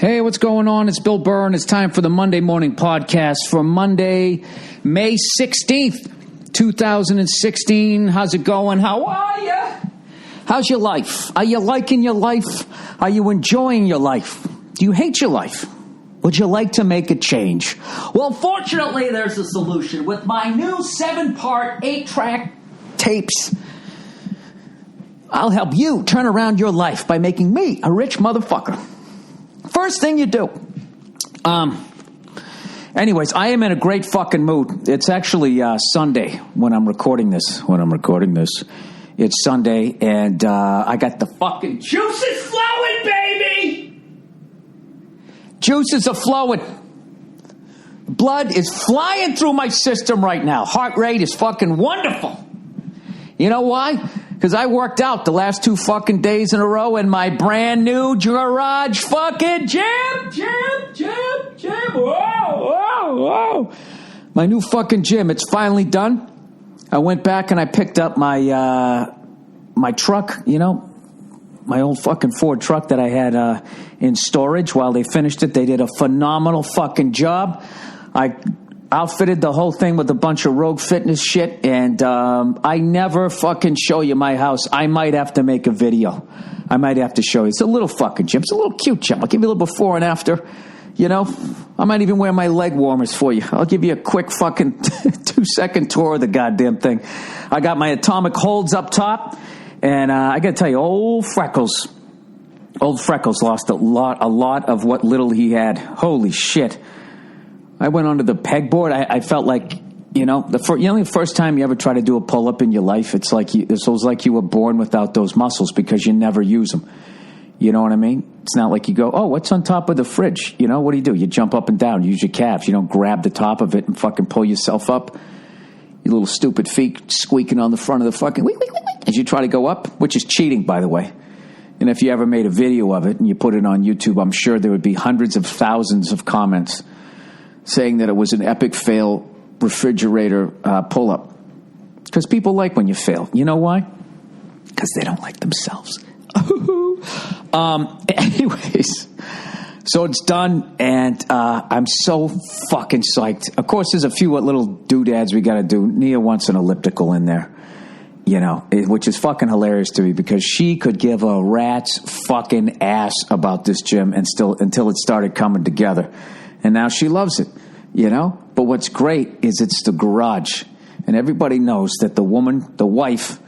Hey, what's going on? It's Bill Burr, and it's time for the Monday Morning Podcast for Monday, May 16th, 2016. How's it going? How are you? How's your life? Are you liking your life? Are you enjoying your life? Do you hate your life? Would you like to make a change? Well, fortunately, there's a solution. With my new 7-part, 8-track tapes, I'll help you turn around your life by making me a rich motherfucker. First thing you do. Anyways, I am in a great fucking mood. It's actually Sunday when I'm recording this. It's Sunday, and I got the fucking juices flowing, baby! Juices are flowing. Blood is flying through my system right now. Heart rate is fucking wonderful. You know why? Because I worked out the last 2 fucking days in a row in my brand new garage fucking gym. Whoa. My new fucking gym. It's finally done. I went back and I picked up my my truck, my old fucking Ford truck that I had in storage while they finished it. They did a phenomenal fucking job. I outfitted the whole thing with a bunch of Rogue Fitness shit, and I never fucking show you my house. I might have to make a video. I might have to show you. It's a little fucking gym. It's a little cute gym. I'll give you a little before and after. I might even wear my leg warmers for you. I'll give you a quick fucking 2-second tour of the goddamn thing. I got my atomic holds up top, and I got to tell you, old Freckles lost a lot of what little he had. Holy shit. I went onto the pegboard. I felt like, the first time you ever try to do a pull-up in your life, it's like you were born without those muscles because you never use them. You know what I mean? It's not like you go, oh, what's on top of the fridge? What do? You jump up and down, use your calves. You don't grab the top of it and fucking pull yourself up. Your little stupid feet squeaking on the front of the fucking as you try to go up, which is cheating, by the way. And if you ever made a video of it and you put it on YouTube, I'm sure there would be hundreds of thousands of comments saying that it was an epic fail refrigerator pull-up. Because people like when you fail. You know why? Because they don't like themselves. Anyways, so it's done, and I'm so fucking psyched. Of course, there's a few little doodads we got to do. Nia wants an elliptical in there, which is fucking hilarious to me because she could give a rat's fucking ass about this gym and until it started coming together. And now she loves it, But what's great is it's the garage. And everybody knows that the woman, the wife,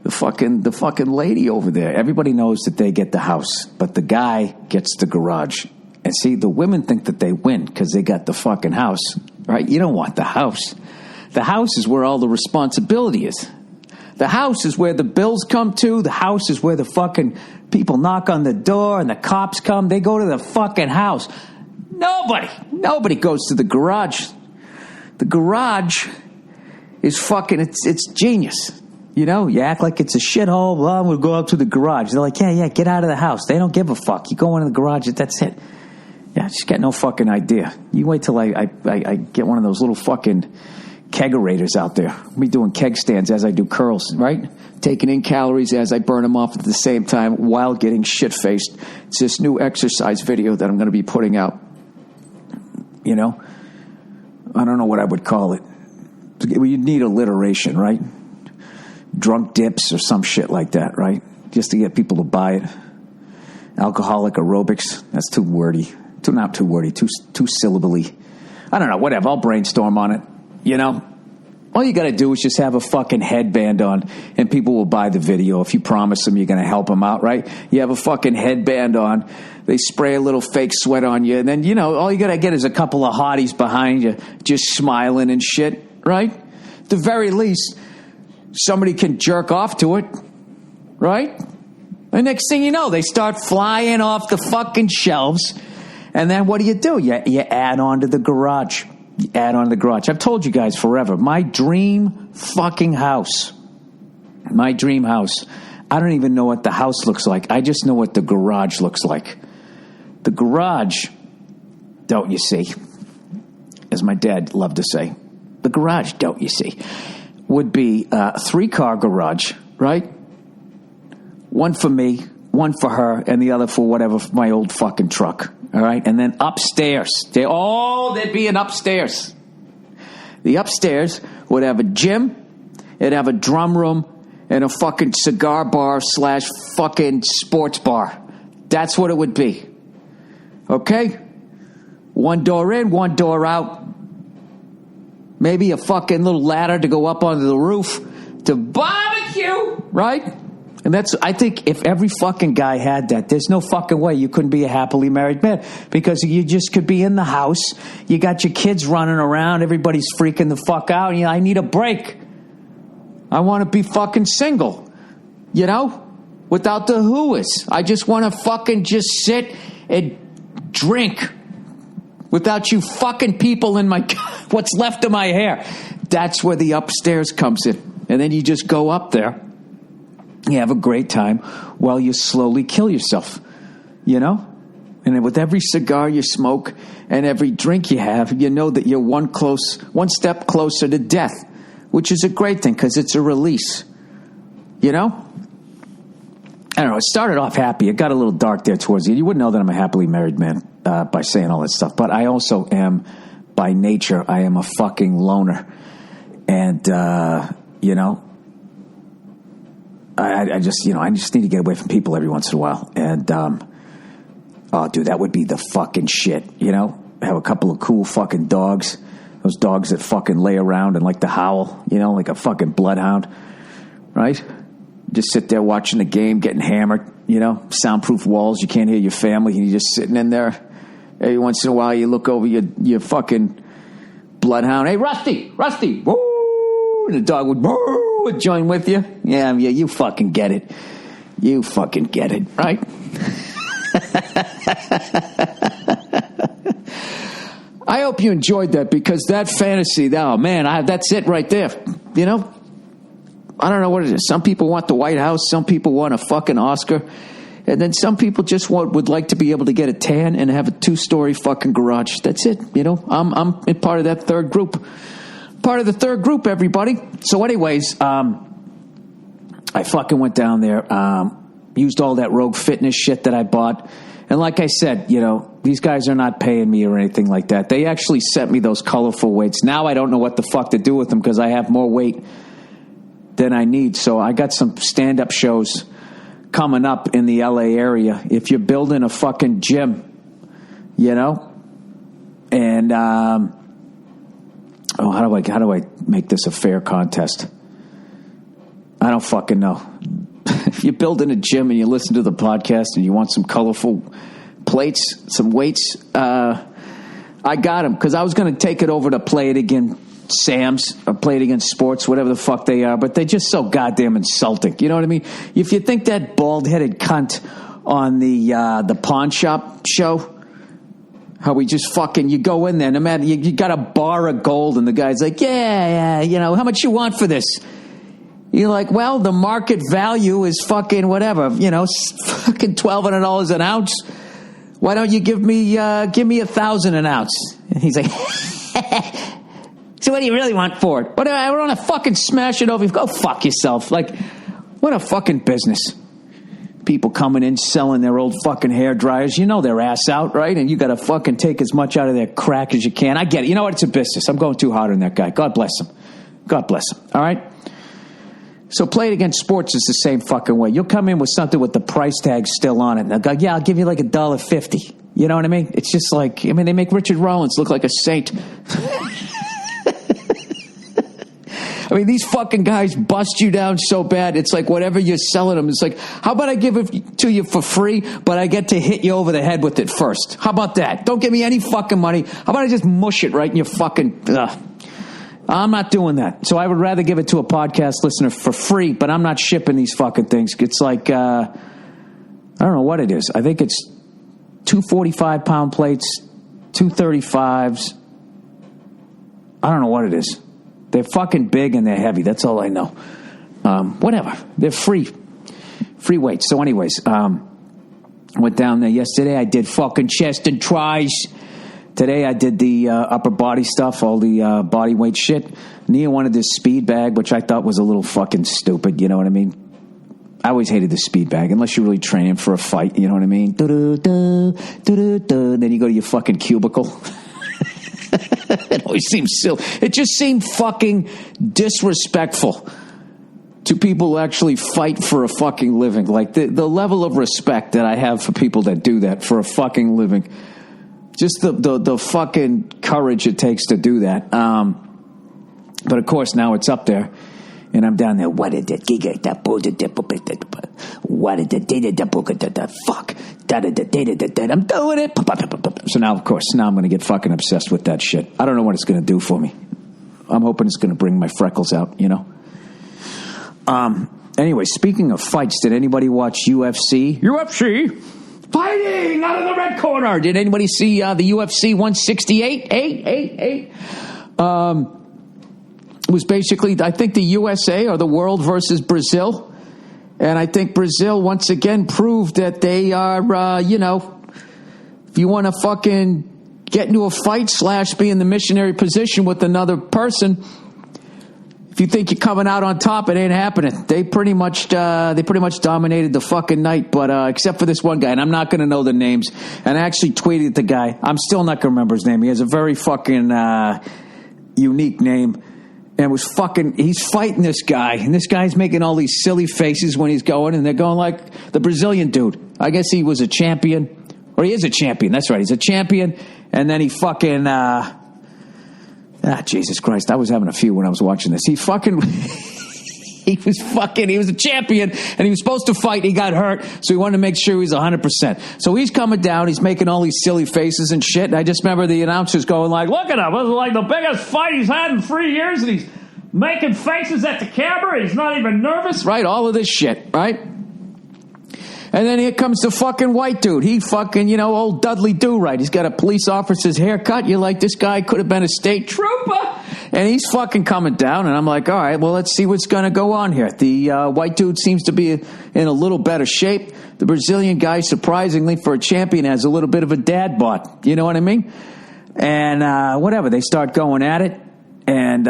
the fucking lady over there, everybody knows that they get the house. But the guy gets the garage. And see, the women think that they win because they got the fucking house, right? You don't want the house. The house is where all the responsibility is. The house is where the bills come to. The house is where the fucking people knock on the door and the cops come. They go to the fucking house. Nobody goes to the garage. The garage is fucking, it's genius. You act like it's a shithole. Well, I'm going to go out to the garage. They're like, yeah, get out of the house. They don't give a fuck. You go into the garage, that's it. Yeah, just got no fucking idea. You wait till I get one of those little fucking kegerators out there. I'll be doing keg stands as I do curls, right? Taking in calories as I burn them off at the same time while getting shit-faced. It's this new exercise video that I'm going to be putting out. I don't know what I would call it. You'd need alliteration, right? Drunk dips or some shit like that, right? Just to get people to buy it. Alcoholic aerobics. That's too wordy. Not too wordy. Too syllabally. I don't know. Whatever. I'll brainstorm on it. All you got to do is just have a fucking headband on, and people will buy the video if you promise them you're going to help them out, right? You have a fucking headband on. They spray a little fake sweat on you, and then, all you got to get is a couple of hotties behind you just smiling and shit, right? At the very least, somebody can jerk off to it, right? The next thing you know, they start flying off the fucking shelves, and then what do? You add on to the garage. I've told you guys forever. My dream fucking house. I don't even know what the house looks like. I just know what the garage looks like. The garage, don't you see, as my dad loved to say, the garage, don't you see, would be a 3-car garage, right? One for me, one for her, and the other for whatever, my old fucking truck. All right. And then upstairs. There'd be an upstairs. The upstairs would have a gym. It'd have a drum room and a fucking cigar bar / fucking sports bar. That's what it would be. Okay? One door in, one door out. Maybe a fucking little ladder to go up onto the roof to barbecue, right? And I think if every fucking guy had that, there's no fucking way you couldn't be a happily married man, because you just could be in the house. You got your kids running around. Everybody's freaking the fuck out. And I need a break. I want to be fucking single, without the whoas. I just want to fucking just sit and drink without you fucking people in my, what's left of my hair. That's where the upstairs comes in. And then you just go up there. You have a great time while you slowly kill yourself, And then with every cigar you smoke and every drink you have, you know that you're one step closer to death, which is a great thing because it's a release, I don't know. It started off happy. It got a little dark there towards the end. You wouldn't know that I'm a happily married man by saying all that stuff. But I also am, by nature, I am a fucking loner. And, I just need to get away from people every once in a while. And, oh, dude, that would be the fucking shit, Have a couple of cool fucking dogs. Those dogs that fucking lay around and like to howl, like a fucking bloodhound, right? Just sit there watching the game, getting hammered, soundproof walls. You can't hear your family. And you're just sitting in there. Every once in a while, you look over your fucking bloodhound. Hey, Rusty, woo! And the dog would join with you. Yeah, you fucking get it. You fucking get it, right? I hope you enjoyed that, because that fantasy, oh man, that's it right there. I don't know what it is. Some people want the White House. Some people want a fucking Oscar. And then some people just would like to be able to get a tan and have a 2-story fucking garage. That's it. I'm part of that third group. Part of the third group, everybody. So anyways, I fucking went down there, used all that Rogue Fitness shit that I bought. And like I said, these guys are not paying me or anything like that. They actually sent me those colorful weights. Now I don't know what the fuck to do with them because I have more weight than I need. So I got some stand-up shows coming up in the LA area. If you're building a fucking gym, and how do I make this a fair contest? I don't fucking know. If you're building a gym and you listen to the podcast and you want some colorful plates, some weights, I got them, because I was going to take it over to Play It Again Sam's or Play It Again Sports, whatever the fuck they are, but they're just so goddamn insulting. You know what I mean? If you think that bald-headed cunt on the pawn shop show, how we just fucking, you go in there, no matter, you got a bar of gold, and the guy's like, yeah, how much you want for this? You're like, well, the market value is fucking whatever, fucking $1,200 an ounce. Why don't you give me $1,000 an ounce? And he's like, so what do you really want for it? I want to fucking smash it over. Go fuck yourself. Like, what a fucking business. People coming in selling their old fucking hair dryers. Their ass out, right? And you got to fucking take as much out of their crack as you can. I get it. You know what? It's a business. I'm going too hard on that guy. God bless him. God bless him. All right? So Play It Against Sports is the same fucking way. You'll come in with something with the price tag still on it. And they'll go, yeah, I'll give you like $1.50. You know what I mean? It's just like, they make Richard Rollins look like a saint. These fucking guys bust you down so bad. It's like whatever you're selling them. It's like, how about I give it to you for free, but I get to hit you over the head with it first? How about that? Don't give me any fucking money. How about I just mush it right in your fucking... I'm not doing that. So I would rather give it to a podcast listener for free, but I'm not shipping these fucking things. It's like, I don't know what it is. I think it's 2 45-pound plates, 2 35s. I don't know what it is. They're fucking big and they're heavy. That's all I know. Whatever. They're free weights. So anyways, went down there yesterday. I did fucking chest and tries. Today I did the upper body stuff, all the body weight shit. Nia wanted this speed bag, which I thought was a little fucking stupid. You know what I mean? I always hated the speed bag, unless you're really training for a fight, you know what I mean? Then you go to your fucking cubicle. It always seems silly. It just seemed fucking disrespectful to people who actually fight for a fucking living. Like, the level of respect that I have for people that do that for a fucking living. Just the fucking courage it takes to do that. But, of course, now it's up there. And I'm down there. What did it? What did it? Fuck. I'm doing it. So now, of course, I'm going to get fucking obsessed with that shit. I don't know what it's going to do for me. I'm hoping it's going to bring my freckles out, you know. Anyway, speaking of fights, did anybody watch UFC? UFC fighting out of the red corner. Did anybody see the UFC 168? It was basically, I think, the USA or the world versus Brazil. And I think Brazil once again proved that they are, you know, if you want to fucking get into a fight / be in the missionary position with another person, if you think you're coming out on top, it ain't happening. They pretty much dominated the fucking night, but except for this one guy, and I'm not going to know the names. And I actually tweeted the guy. I'm still not going to remember his name. He has a very fucking unique name. And he's fighting this guy, and this guy's making all these silly faces when he's going, and they're going like the Brazilian dude. I guess he was a champion, or he is a champion. That's right, he's a champion. And then he fucking, Jesus Christ, I was having a few when I was watching this. He was a champion, and he was supposed to fight. He got hurt, so he wanted to make sure he was 100%. So he's coming down, he's making all these silly faces and shit. And I just remember the announcers going like, look at him, this is like the biggest fight he's had in 3 years, and he's making faces at the camera, he's not even nervous, right? All of this shit, right? And then here comes the fucking white dude. He fucking, you know, old Dudley Do-Right. He's got a police officer's haircut. You're like, this guy could have been a state trooper. And he's fucking coming down. And I'm like, all right, well, let's see what's going to go on here. The white dude seems to be in a little better shape. The Brazilian guy, surprisingly, for a champion, has a little bit of a dad bod. You know what I mean? And whatever. They start going at it. And,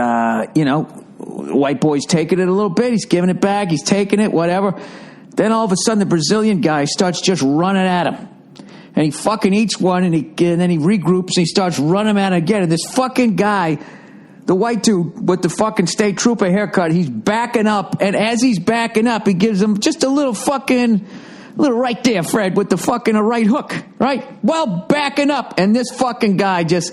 you know, white boy's taking it a little bit. He's giving it back. He's taking it, whatever. Then all of a sudden, the Brazilian guy starts just running at him. And he fucking eats one, and then he regroups, and he starts running at him again. And this fucking guy, the white dude with the fucking state trooper haircut, he's backing up. And as he's backing up, he gives him just a little right there, Fred, with the fucking a right hook, right? Well, backing up. And this fucking guy just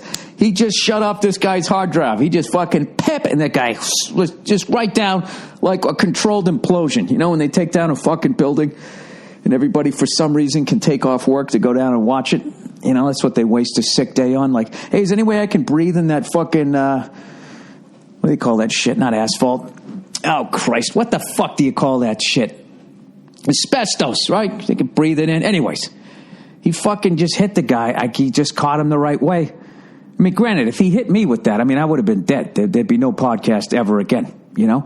shut off this guy's hard drive. He just fucking and that guy was just right down like a controlled implosion. You know, when they take down a fucking building and everybody for some reason can take off work to go down and watch it. You know, that's what they waste a sick day on. Like, hey, is there any way I can breathe in that fucking, what do they call that shit? Not asphalt. Oh, Christ. What the fuck do you call that shit? Asbestos, right? They can breathe it in. Anyways, he fucking just hit the guy. He just caught him the right way. I mean, granted, if he hit me with that, I mean, I would have been dead. There'd be no podcast ever again, you know?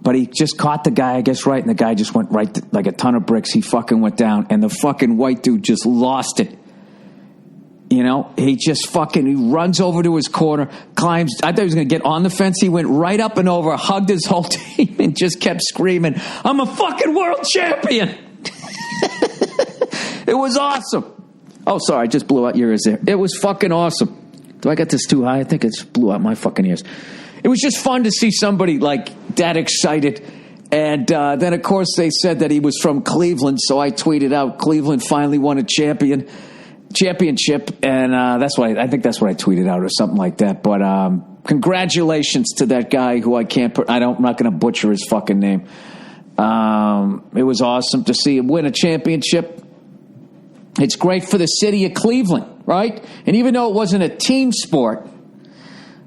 But he just caught the guy, I guess, right, and the guy just went right like a ton of bricks. He fucking went down, and the fucking white dude just lost it. You know, he runs over to his corner, climbs. I thought he was going to get on the fence. He went right up and over, hugged his whole team, and just kept screaming, I'm a fucking world champion. It was awesome. Oh, sorry, I just blew out your ears there. It was fucking awesome. Do I got this too high? I think it just blew out my fucking ears. It was just fun to see somebody like that excited. And then, of course, they said that he was from Cleveland, so I tweeted out, Cleveland finally won a championship, and I think that's what I tweeted out or something like that. But congratulations to that guy who I'm not going to butcher his fucking name. It was awesome to see him win a championship. It's great for the city of Cleveland, right? And even though it wasn't a team sport,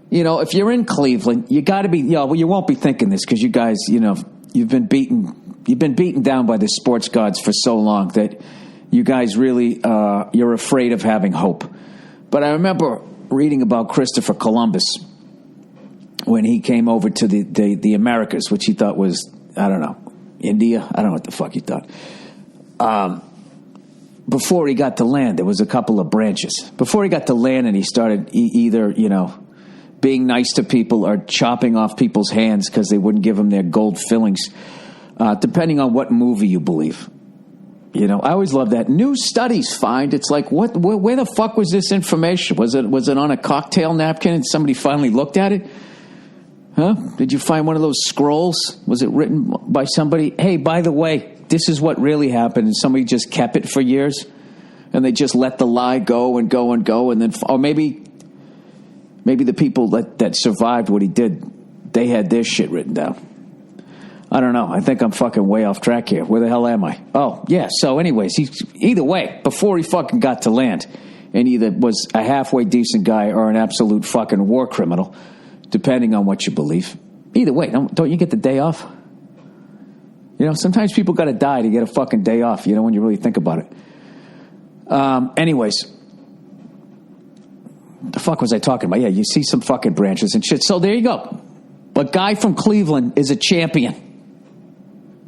you know, if you're in Cleveland, you got to be, you know, you won't be thinking this because you guys, you know, you've been beaten down by the sports gods for so long that you guys really, you're afraid of having hope. But I remember reading about Christopher Columbus when he came over to the Americas, which he thought was, I don't know, India? I don't know what the fuck he thought. Before he got to land, there was a couple of branches. Before he got to land and he started either, you know, being nice to people or chopping off people's hands because they wouldn't give him their gold fillings. depending on what movie you believe. You know, I always love that. New studies find, it's like, where the fuck was this information? Was it on a cocktail napkin and somebody finally looked at it? Huh? Did you find one of those scrolls? Was it written by somebody? Hey, by the way, this is what really happened, and somebody just kept it for years, and they just let the lie go and go and go, and then, or maybe the people that survived what he did, they had their shit written down. I don't know. I think I'm fucking way off track here. Where the hell am I? Oh, yeah. So anyways, either way, before he fucking got to land, and either was a halfway decent guy or an absolute fucking war criminal, depending on what you believe. Either way, don't you get the day off? You know, sometimes people got to die to get a fucking day off, you know, when you really think about it. Anyways, the fuck was I talking about? Yeah, you see some fucking branches and shit. So there you go. A guy from Cleveland is a champion.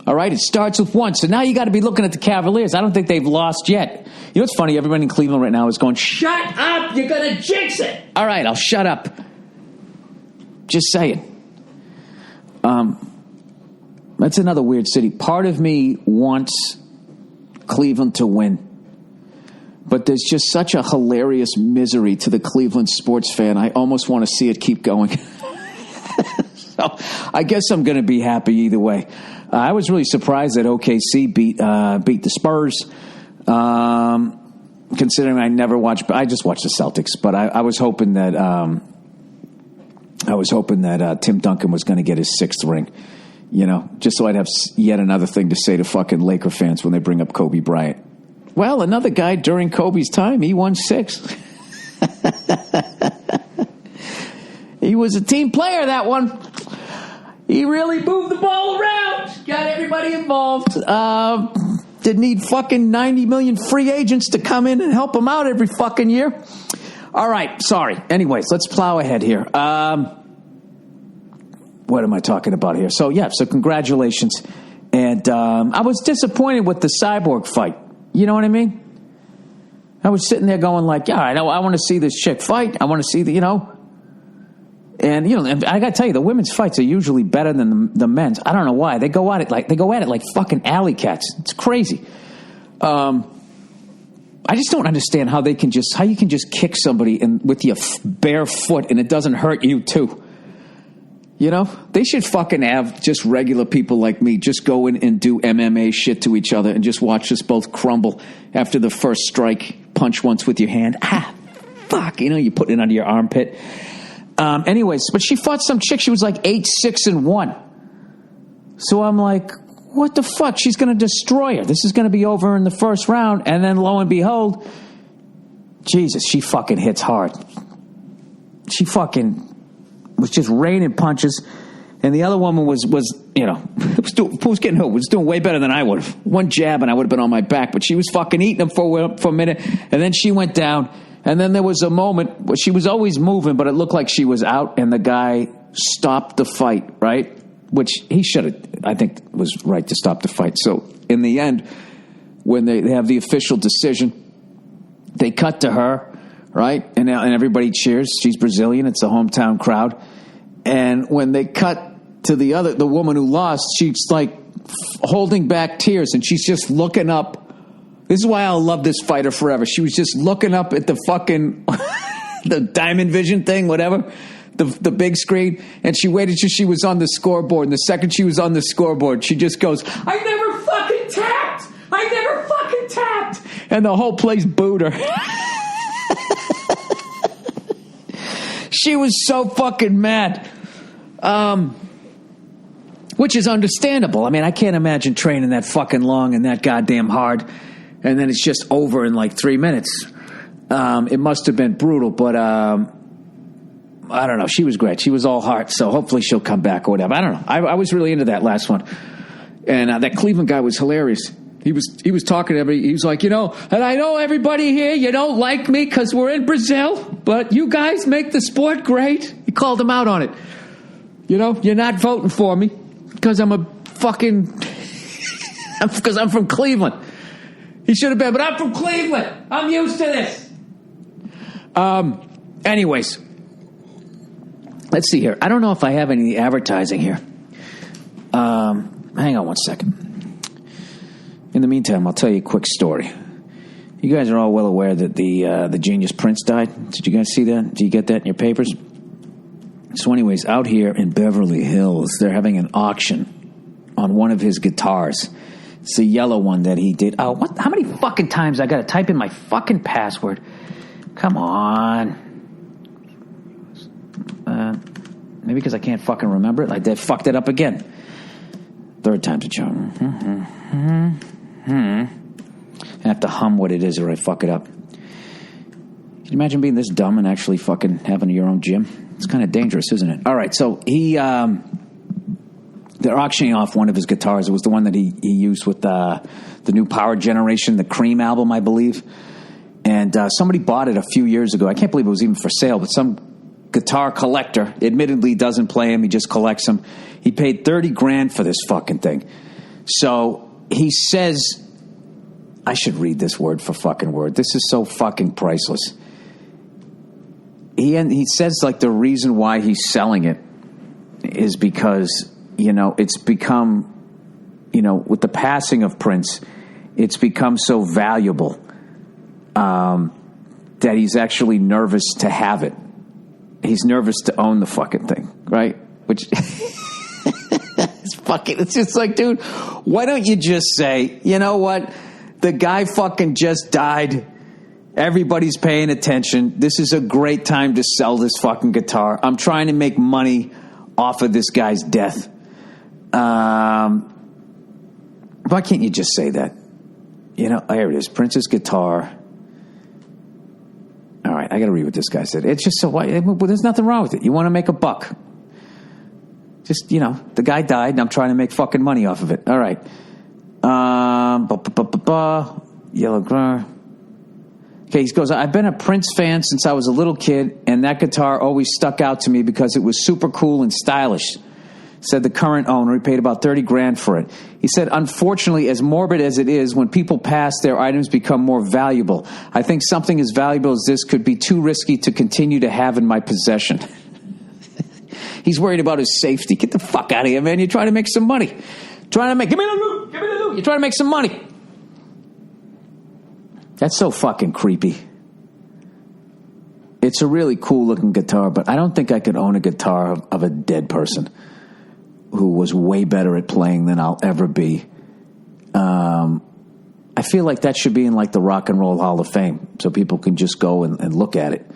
All right, it starts with one. So now you got to be looking at the Cavaliers. I don't think they've lost yet. You know what's funny? Everybody in Cleveland right now is going, shut up, you're going to jinx it. All right, I'll shut up. Just saying. That's another weird city. Part of me wants Cleveland to win. But there's just such a hilarious misery to the Cleveland sports fan. I almost want to see it keep going. So I guess I'm going to be happy either way. I was really surprised that OKC beat the Spurs. Considering I just watched the Celtics, but I was hoping that Tim Duncan was going to get his 6th ring. You know, just so I'd have yet another thing to say to fucking Laker fans when they bring up Kobe Bryant. Well, another guy during Kobe's time, he won 6. He was a team player, that one. He really moved the ball around. Got everybody involved. Didn't need fucking 90 million free agents to come in and help him out every fucking year. All right, sorry. Anyways, let's plow ahead here. What am I talking about here? So congratulations. And I was disappointed with the Cyborg fight. You know what I mean? I was sitting there going like, yeah, I want to see this chick fight. I want to see the, you know. And, you know, I got to tell you, the women's fights are usually better than the men's. I don't know why. They go at it like fucking alley cats. It's crazy. I just don't understand how you can just kick somebody with your bare foot and it doesn't hurt you too. You know, they should fucking have just regular people like me just go in and do MMA shit to each other and just watch us both crumble after the first strike. Punch once with your hand. Fuck. You know, you put it under your armpit. Anyways, but she fought some chick. She was like 8-6-1. So I'm like, what the fuck? She's going to destroy her. This is going to be over in the first round. And then lo and behold, Jesus, she fucking hits hard. She fucking was just raining punches. And the other woman was you know, was getting hurt. Was doing way better than I would have. One jab and I would have been on my back. But she was fucking eating them for a minute. And then she went down. And then there was a moment where she was always moving, but it looked like she was out, and the guy stopped the fight, right? Which he should have, I think, was right to stop the fight. So in the end, when they have the official decision, they cut to her, right? And everybody cheers. She's Brazilian. It's a hometown crowd. And when they cut to the woman who lost, she's like holding back tears, and she's just looking up. This is why I'll love this fighter forever. She was just looking up at the fucking the Diamond Vision thing, whatever, the big screen, and she waited till she was on the scoreboard. And the second she was on the scoreboard, she just goes, I never fucking tapped! I never fucking tapped! And the whole place booed her. She was so fucking mad. Which is understandable. I mean, I can't imagine training that fucking long and that goddamn hard. And then it's just over in like 3 minutes. It must have been brutal, but I don't know. She was great. She was all heart, so hopefully she'll come back or whatever. I don't know. I was really into that last one. And that Cleveland guy was hilarious. He was talking to everybody. He was like, you know, and I know everybody here, you don't like me because we're in Brazil, but you guys make the sport great. He called them out on it. You know, you're not voting for me because I'm a fucking... because I'm from Cleveland. He should have been, but I'm from Cleveland. I'm used to this. Anyways, let's see here. I don't know if I have any advertising here. Hang on one second. In the meantime, I'll tell you a quick story. You guys are all well aware that the genius Prince died. Did you guys see that? Did you get that in your papers? So anyways, out here in Beverly Hills, they're having an auction on one of his guitars. It's the yellow one that he did. Oh, what? How many fucking times I got to type in my fucking password? Come on. Maybe because I can't fucking remember it. I fucked it up again. Third time's a charm. I have to hum what it is or I fuck it up. Can you imagine being this dumb and actually fucking having your own gym? It's kind of dangerous, isn't it? All right, so they're auctioning off one of his guitars. It was the one that he used with the new Power Generation, the Cream album, I believe. And somebody bought it a few years ago. I can't believe it was even for sale, but some guitar collector, admittedly doesn't play him, he just collects them. He paid $30,000 for this fucking thing. So he says, I should read this word for fucking word. This is so fucking priceless. He says like the reason why he's selling it is because, it's become, with the passing of Prince, it's become so valuable that he's actually nervous to have it. He's nervous to own the fucking thing, right? Which it's just like, dude, why don't you just say, you know what? The guy fucking just died. Everybody's paying attention. This is a great time to sell this fucking guitar. I'm trying to make money off of this guy's death. Why can't you just say that? Here it is. Prince's guitar. All right, I got to read what this guy said. It's just so, there's nothing wrong with it. You want to make a buck. Just, the guy died, and I'm trying to make fucking money off of it. All right. Yellow car. Okay, he goes, I've been a Prince fan since I was a little kid, and that guitar always stuck out to me because it was super cool and stylish, said the current owner. He paid about $30,000 for it. He said, unfortunately, as morbid as it is, when people pass, their items become more valuable. I think something as valuable as this could be too risky to continue to have in my possession. He's worried about his safety. Get the fuck out of here, man. You're trying to make some money. Give me the loot. You're trying to make some money. That's so fucking creepy. It's a really cool looking guitar, but I don't think I could own a guitar of a dead person who was way better at playing than I'll ever be. I feel like that should be in like the Rock and Roll Hall of Fame so people can just go and look at it.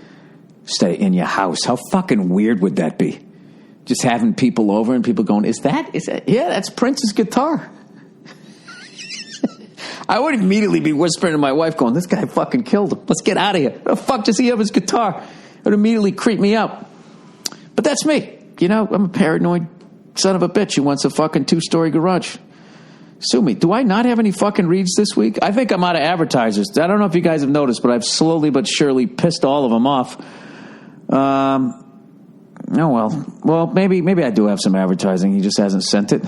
Stay in your house. How fucking weird would that be? Just having people over and people going, is that? Yeah, that's Prince's guitar. I would immediately be whispering to my wife going, this guy fucking killed him. Let's get out of here. What the fuck does he have his guitar? It would immediately creep me out. But that's me. I'm a paranoid son of a bitch who wants a fucking 2-story garage. Sue me. Do I not have any fucking reads this week? I think I'm out of advertisers. I don't know if you guys have noticed, but I've slowly but surely pissed all of them off. Oh, well, maybe I do have some advertising. He just hasn't sent it.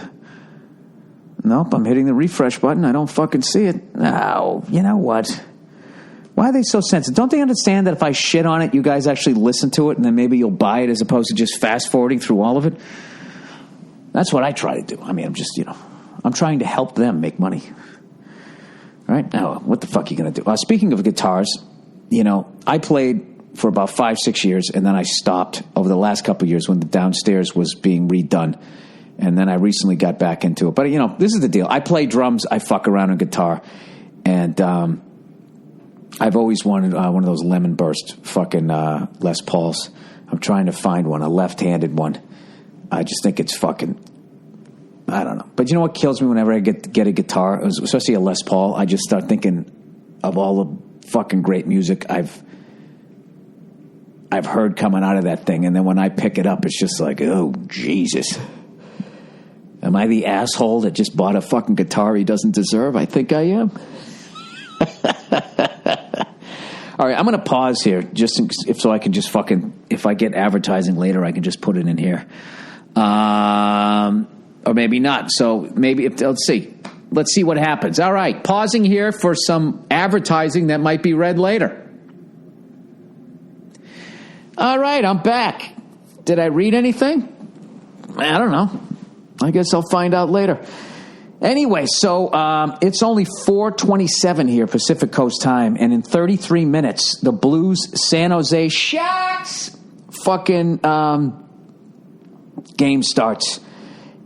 Nope, I'm hitting the refresh button. I don't fucking see it. No, you know what? Why are they so sensitive? Don't they understand that if I shit on it, you guys actually listen to it, and then maybe you'll buy it as opposed to just fast-forwarding through all of it? That's what I try to do. I mean, I'm just, I'm trying to help them make money. All right? Now, what the fuck are you going to do? Speaking of guitars, I played for about 5-6 years, and then I stopped over the last couple of years when the downstairs was being redone. And then I recently got back into it. But, this is the deal. I play drums. I fuck around on guitar. And I've always wanted one of those lemon burst fucking Les Pauls. I'm trying to find one, a left-handed one. I just think it's fucking, I don't know. But you know what kills me whenever I get a guitar, especially a Les Paul? I just start thinking of all the fucking great music I've heard coming out of that thing. And then when I pick it up, it's just like, oh, Jesus. Am I the asshole that just bought a fucking guitar he doesn't deserve? I think I am. All right, I'm going to pause here just so I can just fucking, if I get advertising later, I can just put it in here. Or maybe not. So maybe, let's see. Let's see what happens. All right, pausing here for some advertising that might be read later. All right, I'm back. Did I read anything? I don't know. I guess I'll find out later. Anyway, so it's only 4:27 here, Pacific Coast time, and in 33 minutes, the Blues San Jose Sharks fucking game starts.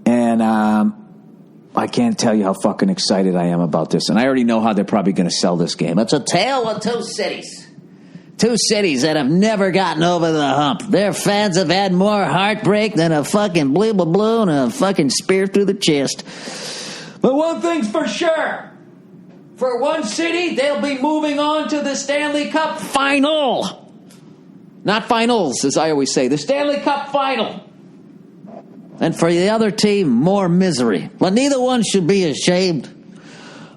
And I can't tell you how fucking excited I am about this. And I already know how they're probably going to sell this game. It's a tale of two cities. Two cities that have never gotten over the hump. Their fans have had more heartbreak than a fucking blue balloon and a fucking spear through the chest. But one thing's for sure. For one city, they'll be moving on to the Stanley Cup Final. Not finals, as I always say. The Stanley Cup Final. And for the other team, more misery. But neither one should be ashamed.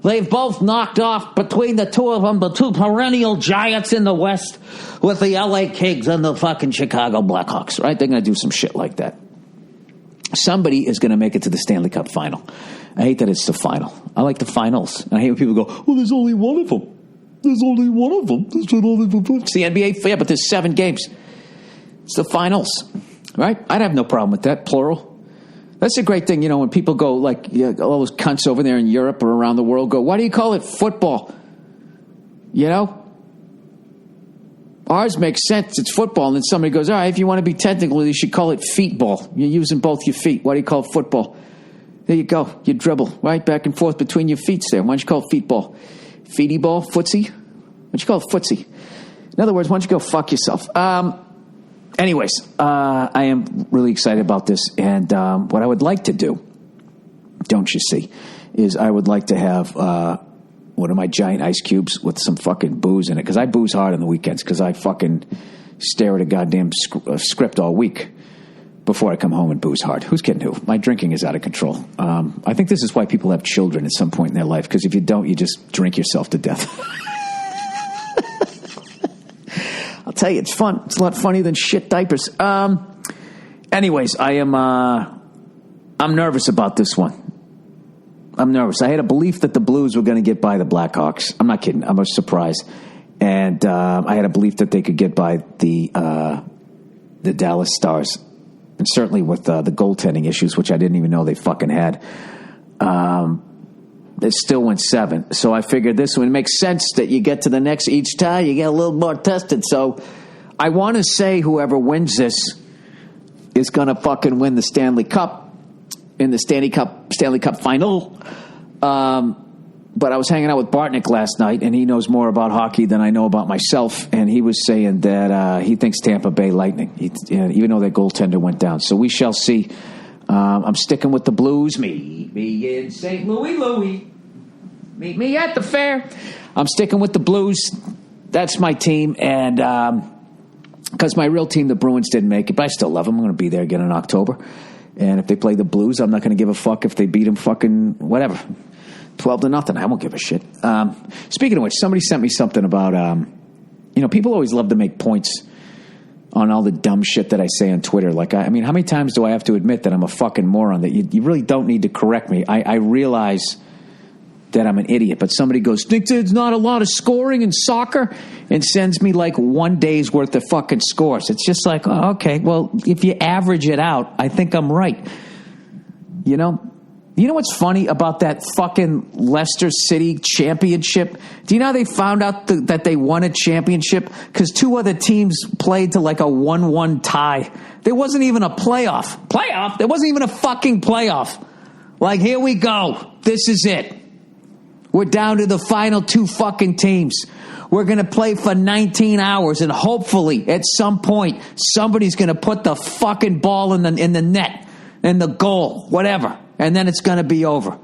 They've both knocked off, between the two of them, the two perennial giants in the West with the LA Kings and the fucking Chicago Blackhawks, right? They're going to do some shit like that. Somebody is going to make it to the Stanley Cup Final. I hate that it's the final. I like the finals. And I hate when people go, well, there's only one of them. There's only one of them. It's the NBA, yeah, but there's 7 games. It's the finals, right? I'd have no problem with that, plural. That's a great thing, when people go, like, all those cunts over there in Europe or around the world go, why do you call it football? Ours makes sense. It's football. And then somebody goes, all right, if you want to be technical, you should call it feetball. You're using both your feet. Why do you call it football? There you go. You dribble, right, back and forth between your feet there. Why don't you call it feetball? Feety ball? Footsie? Why don't you call it footsie? In other words, why don't you go fuck yourself? Anyways, I am really excited about this, and what I would like to do, don't you see, is I would like to have one of my giant ice cubes with some fucking booze in it, because I booze hard on the weekends, because I fucking stare at a goddamn script all week before I come home and booze hard. Who's kidding who? My drinking is out of control. I think this is why people have children at some point in their life, because if you don't, you just drink yourself to death. I'll tell you, it's fun. It's a lot funnier than shit diapers. Anyways, I'm nervous about this one. I'm nervous. I had a belief that the Blues were going to get by the Blackhawks. I'm not kidding. I was surprised. And I had a belief that they could get by the Dallas Stars. And certainly with the goaltending issues, which I didn't even know they fucking had. It still went 7. So I figured this one makes sense that you get to the next each time, you get a little more tested. So I want to say whoever wins this is going to fucking win the Stanley Cup in the Stanley Cup Final. But I was hanging out with Bartnick last night, and he knows more about hockey than I know about myself. And he was saying that he thinks Tampa Bay Lightning, even though their goaltender went down. So we shall see. I'm sticking with the Blues. Meet me in St. Louis. Meet me at the fair. I'm sticking with the Blues. That's my team. And because my real team, the Bruins, didn't make it. But I still love them. I'm going to be there again in October. And if they play the Blues, I'm not going to give a fuck if they beat them fucking whatever. 12-0. I won't give a shit. Speaking of which, somebody sent me something about, people always love to make points on all the dumb shit that I say on Twitter. Like, I mean, how many times do I have to admit that I'm a fucking moron, that you really don't need to correct me? I realize that I'm an idiot, but somebody goes, think there's not a lot of scoring in soccer, and sends me like 1 day's worth of fucking scores. It's just like, oh, okay, well, if you average it out, I think I'm right. You know what's funny about that fucking Leicester City championship? Do you know how they found out that they won a championship? Because 2 other teams played to like a 1-1 tie. There wasn't even a playoff. There wasn't even a fucking playoff. Like, here we go. This is it. We're down to the final 2 fucking teams. We're going to play for 19 hours, and hopefully at some point somebody's going to put the fucking ball in the net, in the goal, whatever. And then it's going to be over.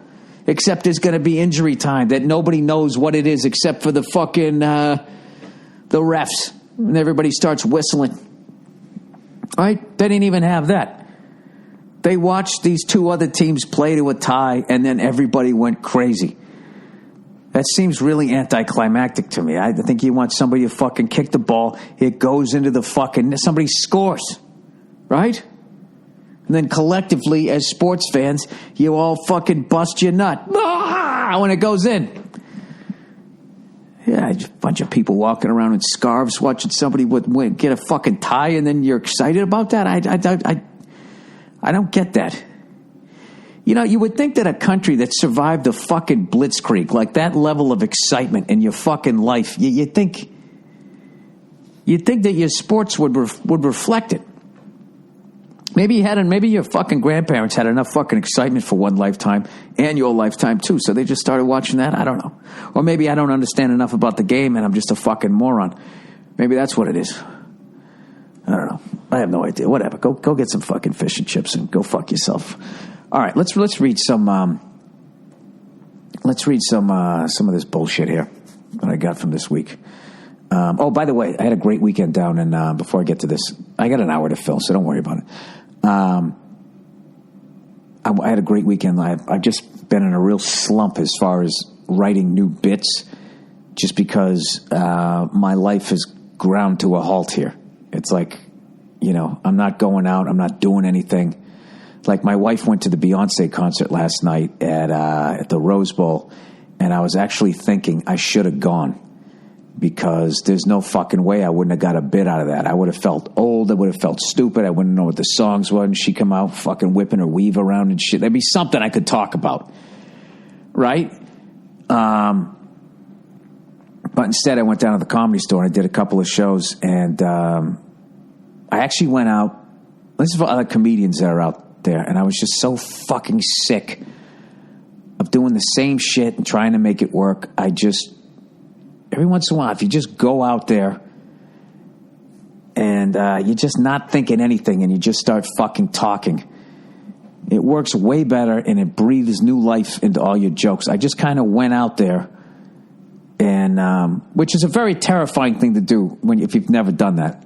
Except there's going to be injury time that nobody knows what it is except for the fucking the refs. And everybody starts whistling. Right? They didn't even have that. They watched these 2 other teams play to a tie, and then everybody went crazy. That seems really anticlimactic to me. I think you want somebody to fucking kick the ball. It goes into the fucking... Somebody scores. Right? And then collectively, as sports fans, you all fucking bust your nut. When it goes in. Yeah, just a bunch of people walking around in scarves watching somebody get a fucking tie, and then you're excited about that? I don't get that. You know, you would think that a country that survived the fucking blitzkrieg, like that level of excitement in your fucking life, you'd think that your sports would reflect it. Maybe your fucking grandparents had enough fucking excitement for one lifetime and your lifetime too, so they just started watching that. I don't know. Or maybe I don't understand enough about the game and I'm just a fucking moron. Maybe that's what it is. I don't know. I have no idea. Whatever. Go get some fucking fish and chips and go fuck yourself. All right, let's read some of this bullshit here that I got from this week. By the way, I had a great weekend down, and before I get to this, I got an hour to fill, so don't worry about it. I had a great weekend. I've just been in a real slump as far as writing new bits, just because my life has ground to a halt here. It's like, you know, I'm not going out, I'm not doing anything. Like, my wife went to the Beyonce concert last night at the Rose Bowl, and I was actually thinking I should have gone, because there's no fucking way I wouldn't have got a bit out of that. I would have felt old. I would have felt stupid. I wouldn't know what the songs were, and she come out fucking whipping her weave around and shit. There'd be something I could talk about, right? But instead, I went down to the Comedy Store and I did a couple of shows, and I actually went out. This is for other comedians that are out there, and I was just so fucking sick of doing the same shit and trying to make it work. Every once in a while, if you just go out there and you're just not thinking anything and you just start fucking talking, it works way better and it breathes new life into all your jokes. I just kind of went out there, and which is a very terrifying thing to do if you've never done that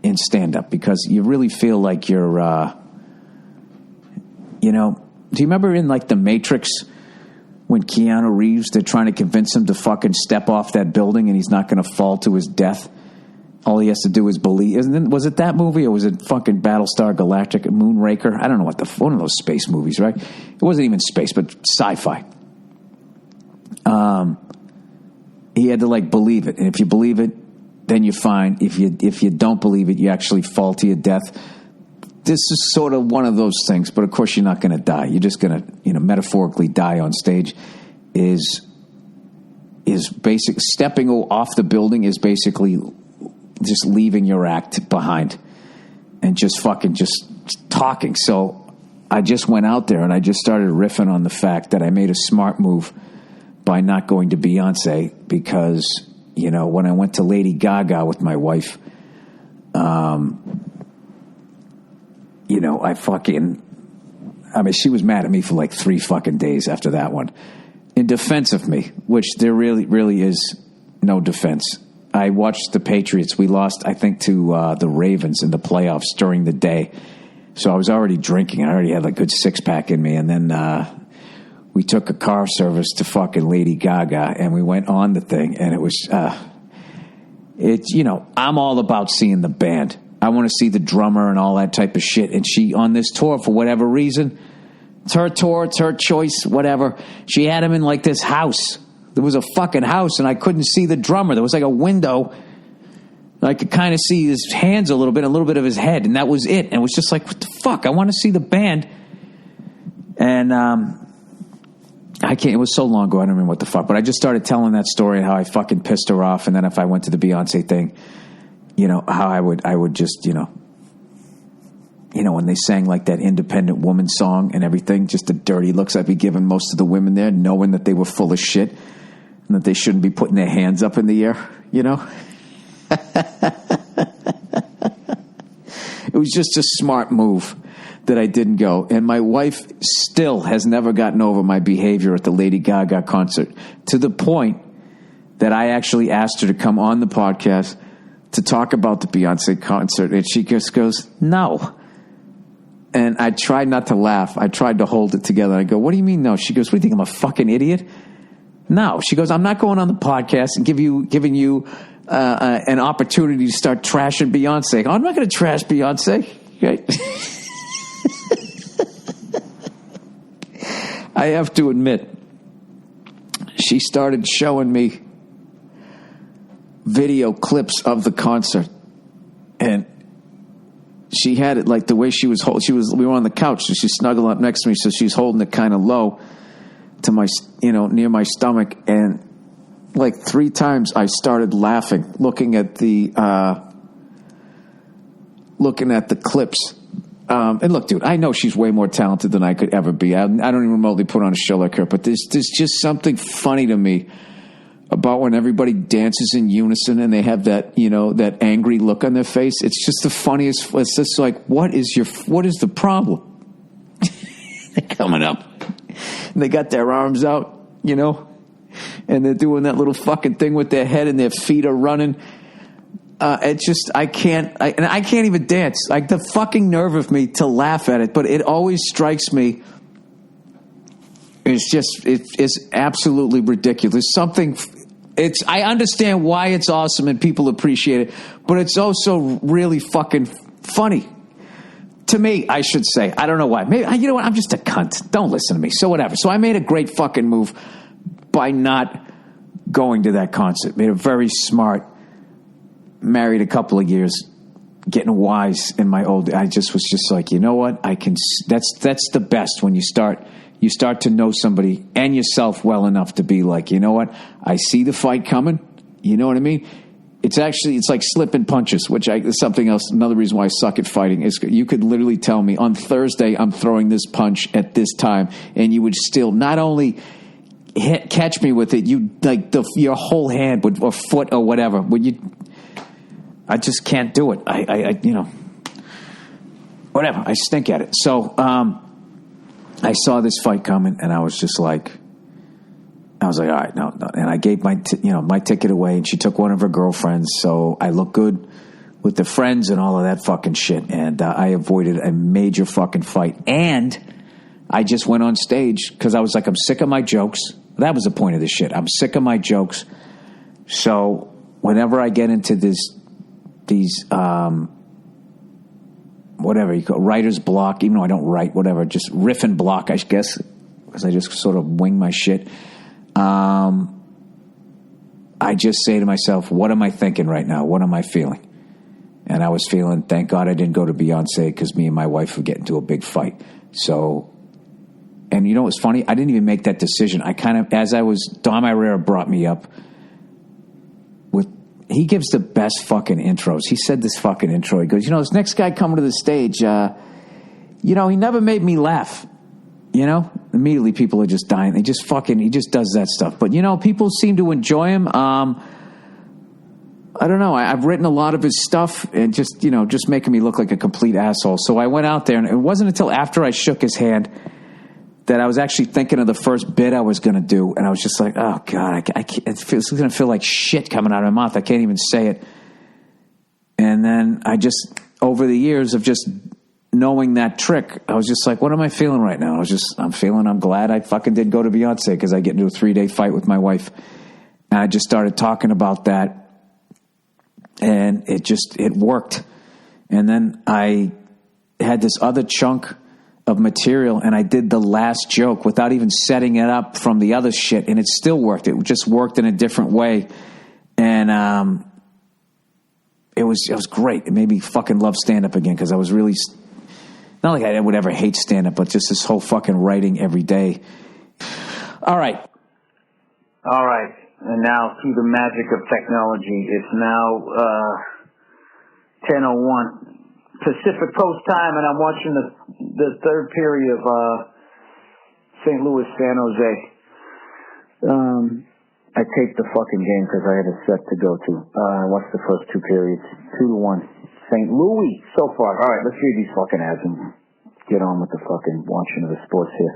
in stand-up, because you really feel like you're, do you remember in like The Matrix, when Keanu Reeves, they're trying to convince him to fucking step off that building and he's not going to fall to his death? All he has to do is believe. Was it that movie, or was it fucking Battlestar Galactica, Moonraker? I don't know one of those space movies, right? It wasn't even space, but sci-fi. He had to like believe it, and if you believe it, then you're fine. If you don't believe it, you actually fall to your death. This is sort of one of those things, but of course you're not going to die. You're just going to, metaphorically die on stage. Is basic stepping off the building is basically just leaving your act behind and just talking. So I just went out there and I just started riffing on the fact that I made a smart move by not going to Beyonce, because when I went to Lady Gaga with my wife, she was mad at me for like 3 fucking days after that one, in defense of me, which there really, really is no defense. I watched the Patriots. We lost, I think, to the Ravens in the playoffs during the day. So I was already drinking. I already had a good 6-pack in me. And then we took a car service to fucking Lady Gaga, and we went on the thing. And it was, I'm all about seeing the band. I want to see the drummer and all that type of shit. And she, on this tour, for whatever reason, it's her tour, it's her choice, whatever, she had him in like this house. There was a fucking house, and I couldn't see the drummer. There was like a window. I could kind of see his hands a little bit of his head, and that was it. And it was just like, what the fuck? I want to see the band. And I can't, it was so long ago, I don't remember what the fuck. But I just started telling that story and how I fucking pissed her off. And then if I went to the Beyonce thing, how I would just, when they sang like that Independent Woman song and everything, just the dirty looks I'd be giving most of the women there, knowing that they were full of shit and that they shouldn't be putting their hands up in the air, It was just a smart move that I didn't go. And my wife still has never gotten over my behavior at the Lady Gaga concert, to the point that I actually asked her to come on the podcast to talk about the Beyonce concert, and she just goes, no. And I tried not to laugh. I tried to hold it together. I go, what do you mean no? She goes, what do you think, I'm a fucking idiot? No. She goes, I'm not going on the podcast and giving you an opportunity to start trashing Beyonce. I go, I'm not going to trash Beyonce. Okay? I have to admit, she started showing me video clips of the concert, and she had it like the way we were on the couch, so she snuggled up next to me, so she's holding it kind of low to my, near my stomach, and like 3 times I started laughing, looking at the clips. And look, dude, I know she's way more talented than I could ever be. I don't even remotely put on a show like her, but there's just something funny to me about when everybody dances in unison and they have that, that angry look on their face. It's just the funniest. It's just like, what is the problem? They're coming up and they got their arms out, and they're doing that little fucking thing with their head and their feet are running. It's just, I can't even dance. Like, the fucking nerve of me to laugh at it, but it always strikes me. It's absolutely ridiculous. I understand why it's awesome and people appreciate it, but it's also really fucking funny. To me, I should say. I don't know why. Maybe, you know what? I'm just a cunt. Don't listen to me. So whatever. So I made a great fucking move by not going to that concert. Made a very smart, married a couple of years, getting wise in my old. I just was just like, you know what? That's the best when you start to know somebody and yourself well enough to be like, you know what? I see the fight coming. You know what I mean? It's like slipping punches, which is something else. Another reason why I suck at fighting is you could literally tell me on Thursday I'm throwing this punch at this time, and you would still not only catch me with it, you like your whole hand or foot or whatever. I just can't do it. I whatever. I stink at it. So I saw this fight coming, and I was like, all right, no. And I gave my ticket away, and she took one of her girlfriends, so I look good with the friends and all of that fucking shit. And I avoided a major fucking fight. And I just went on stage because I was like, I'm sick of my jokes. That was the point of this shit. I'm sick of my jokes. So whenever I get into these whatever you call writer's block, even though I don't write, whatever, just riff and block, I guess, because I just sort of wing my shit. I just say to myself, what am I thinking right now? What am I feeling? And I was feeling, thank God I didn't go to Beyonce, because me and my wife would get into a big fight. So, and you know what's funny? I didn't even make that decision. I kind of, Dom Irera brought me up with, he gives the best fucking intros. He said this fucking intro. He goes, this next guy coming to the stage, he never made me laugh. Immediately people are just dying. He just does that stuff. But, people seem to enjoy him. I don't know. I've written a lot of his stuff and just making me look like a complete asshole. So I went out there, and it wasn't until after I shook his hand that I was actually thinking of the first bit I was going to do. And I was just like, oh, God, I can't, it's going to feel like shit coming out of my mouth. I can't even say it. And then over the years of just knowing that trick, I was just like, what am I feeling right now? I'm glad I fucking did go to Beyonce, because I get into a 3-day fight with my wife. And I just started talking about that, and it worked. And then I had this other chunk of material, and I did the last joke without even setting it up from the other shit, and it still worked. It just worked in a different way. And it was great. It made me fucking love stand-up again, because I was really... Not like I would ever hate stand-up, but just this whole fucking writing every day. All right. And now, through the magic of technology, it's now 10:01 Pacific Coast time, and I'm watching the third period of St. Louis, San Jose. I taped the fucking game because I had a set to go to. I watched the first 2 periods, 2-1. St. Louis so far. All right, let's read these fucking ads and get on with the fucking watching of the sports here.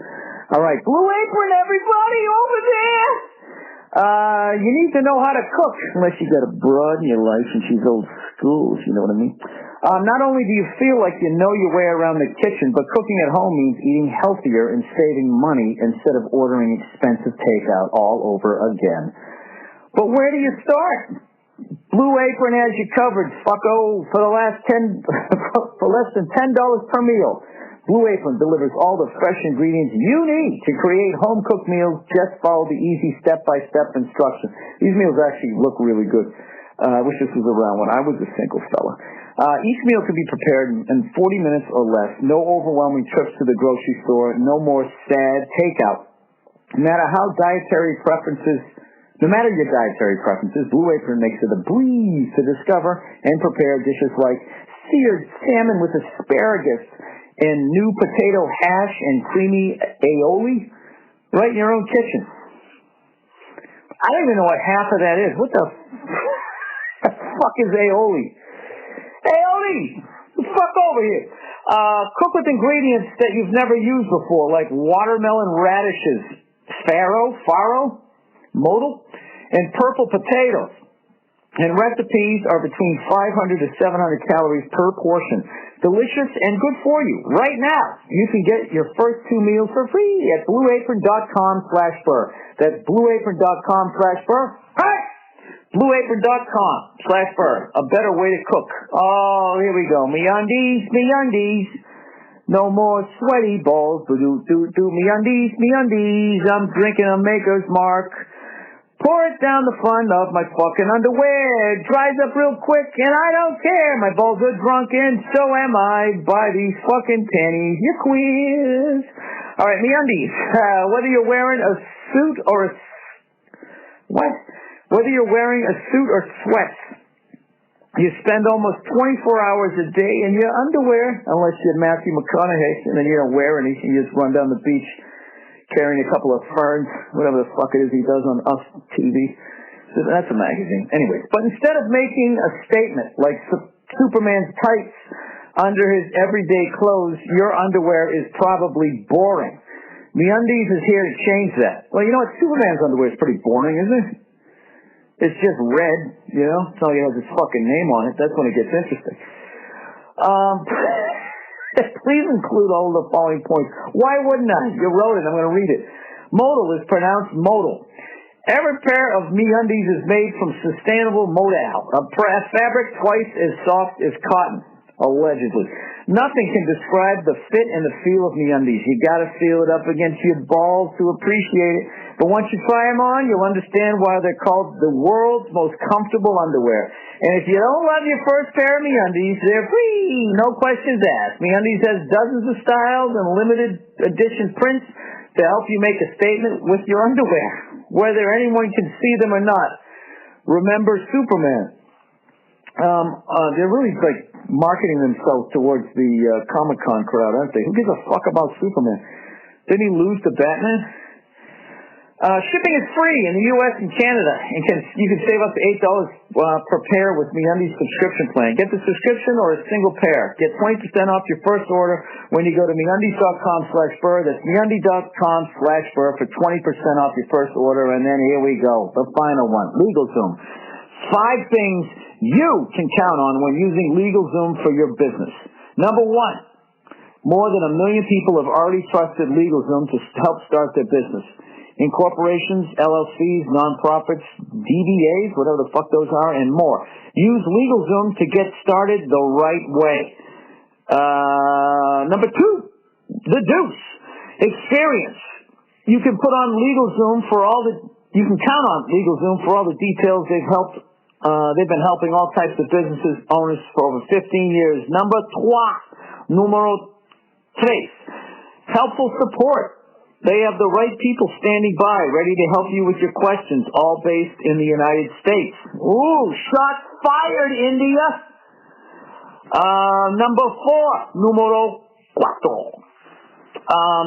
All right, Blue Apron, everybody over there. You need to know how to cook, unless you got a broad in your life and she's old school, if you know what I mean. Not only do you feel like you know your way around the kitchen, but cooking at home means eating healthier and saving money instead of ordering expensive takeout all over again. But where do you start? Blue Apron has you covered, fucko, for less than $10 per meal. Blue Apron delivers all the fresh ingredients you need to create home-cooked meals. Just follow the easy step-by-step instructions. These meals actually look really good. I wish this was around when I was a single fella. Each meal can be prepared in 40 minutes or less. No overwhelming trips to the grocery store. No more sad takeout. No matter your dietary preferences, Blue Apron makes it a breeze to discover and prepare dishes like seared salmon with asparagus and new potato hash and creamy aioli right in your own kitchen. I don't even know what half of that is. What the fuck is aioli? Aioli! The fuck over here. Cook with ingredients that you've never used before, like watermelon radishes, farro, modal, and purple potatoes. And recipes are between 500 to 700 calories per portion. Delicious and good for you. Right now, you can get your first 2 meals for free at blueapron.com/Burr. That's blueapron.com/Burr. Hey! blueapron.com/Burr. A better way to cook. Oh, here we go. Me undies. No more sweaty balls. Me undies. I'm drinking a Maker's Mark. Pour it down the front of my fucking underwear. It dries up real quick, and I don't care. My balls are drunk, and so am I. Buy these fucking panties, you queers. All right, MeUndies. Whether you're wearing a suit or Whether you're wearing a suit or sweats, you spend almost 24 hours a day in your underwear, unless you're Matthew McConaughey, and then you don't wear anything. You just run down the beach carrying a couple of ferns, whatever the fuck it is he does on Us TV. So that's a magazine. Anyway, but instead of making a statement like Superman's tights under his everyday clothes, your underwear is probably boring. MeUndies is here to change that. Well, you know what? Superman's underwear is pretty boring, isn't it? It's just red, you know? It's only has his fucking name on it. That's when it gets interesting. Please include all the following points. Why wouldn't I? You wrote it. I'm going to read it. Modal is pronounced modal. Every pair of MeUndies is made from sustainable modal, a fabric twice as soft as cotton, allegedly. Nothing can describe the fit and the feel of MeUndies. You got to feel it up against your balls to appreciate it. But once you try them on, you'll understand why they're called the world's most comfortable underwear. And if you don't love your first pair of MeUndies, they're free, no questions asked. MeUndies has dozens of styles and limited edition prints to help you make a statement with your underwear, whether anyone can see them or not. Remember Superman. They're really like marketing themselves towards the Comic-Con crowd, aren't they? Who gives a fuck about Superman? Didn't he lose to Batman? Shipping is free in the U.S. and Canada, and you can save up to $8 per pair with MeUndies subscription plan. Get the subscription or a single pair. Get 20% off your first order when you go to MeUndies.com/Burr. That's MeUndies.com/Burr for 20% off your first order. And then here we go, the final one, LegalZoom. 5 things you can count on when using LegalZoom for your business. Number 1, more than 1 million people have already trusted LegalZoom to help start their business. Incorporations, LLCs, nonprofits, DBAs, whatever the fuck those are, and more. Use LegalZoom to get started the right way. Number 2, the deuce. Experience. You can put on LegalZoom you can count on LegalZoom for all the details they've been helping all types of businesses owners for over 15 years. Numero 3. Helpful support. They have the right people standing by, ready to help you with your questions, all based in the United States. Ooh, shots fired, India. Number 4, numero 4.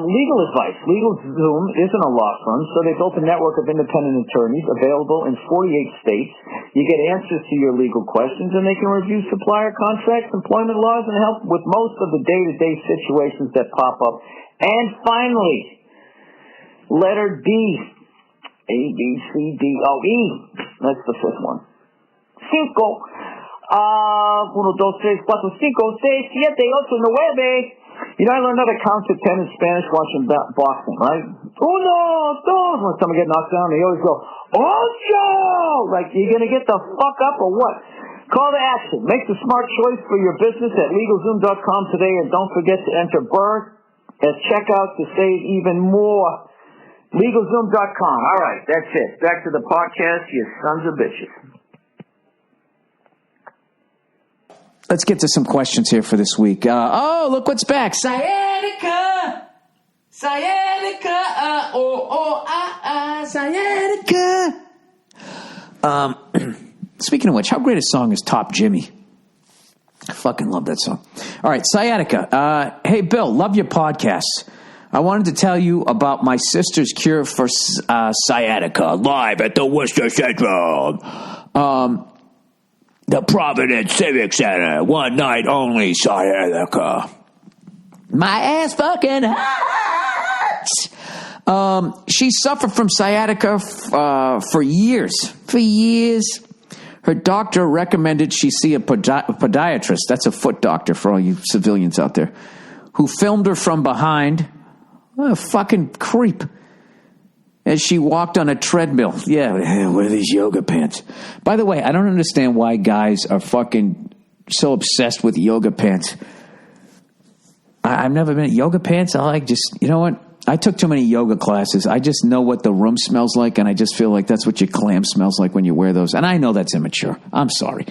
Legal advice. LegalZoom isn't a law firm, so they built a network of independent attorneys available in 48 states. You get answers to your legal questions, and they can review supplier contracts, employment laws, and help with most of the day-to-day situations that pop up. And finally, letter D. A, B, C, D, O, E. That's the 5th one. 5. 1, 2, 3, 4, 5, 6, 7, 8, 9. You know, I learned how to count to 10 in Spanish watching boxing, right? 1, 2. When someone get knocked down, they always go, ocho! Like, you going to get the fuck up or what? Call to action. Make the smart choice for your business at LegalZoom.com today, and don't forget to enter Burr at checkout to save even more. LegalZoom.com. All right, that's it. Back to the podcast, you sons of bitches. let's get to some questions here for this week. Look what's back. Sciatica. Sciatica. Sciatica. Speaking of which, how great a song is Top Jimmy? I fucking love that song. All right, sciatica. Hey, Bill, love your podcasts. I wanted to tell you about my sister's cure for sciatica live at the Worcester Central. The Providence Civic Center. One night only sciatica. My ass fucking hurts. She suffered from sciatica for years. For years. Her doctor recommended she see a podiatrist. That's a foot doctor for all you civilians out there. Who filmed her from behind. What a fucking creep. As she walked on a treadmill. Yeah, wear these yoga pants. By the way, I don't understand why guys are fucking so obsessed with yoga pants. I've never been at yoga pants. You know what? I took too many yoga classes. I just know what the room smells like, and I just feel like that's what your clam smells like when you wear those. And I know that's immature. I'm sorry.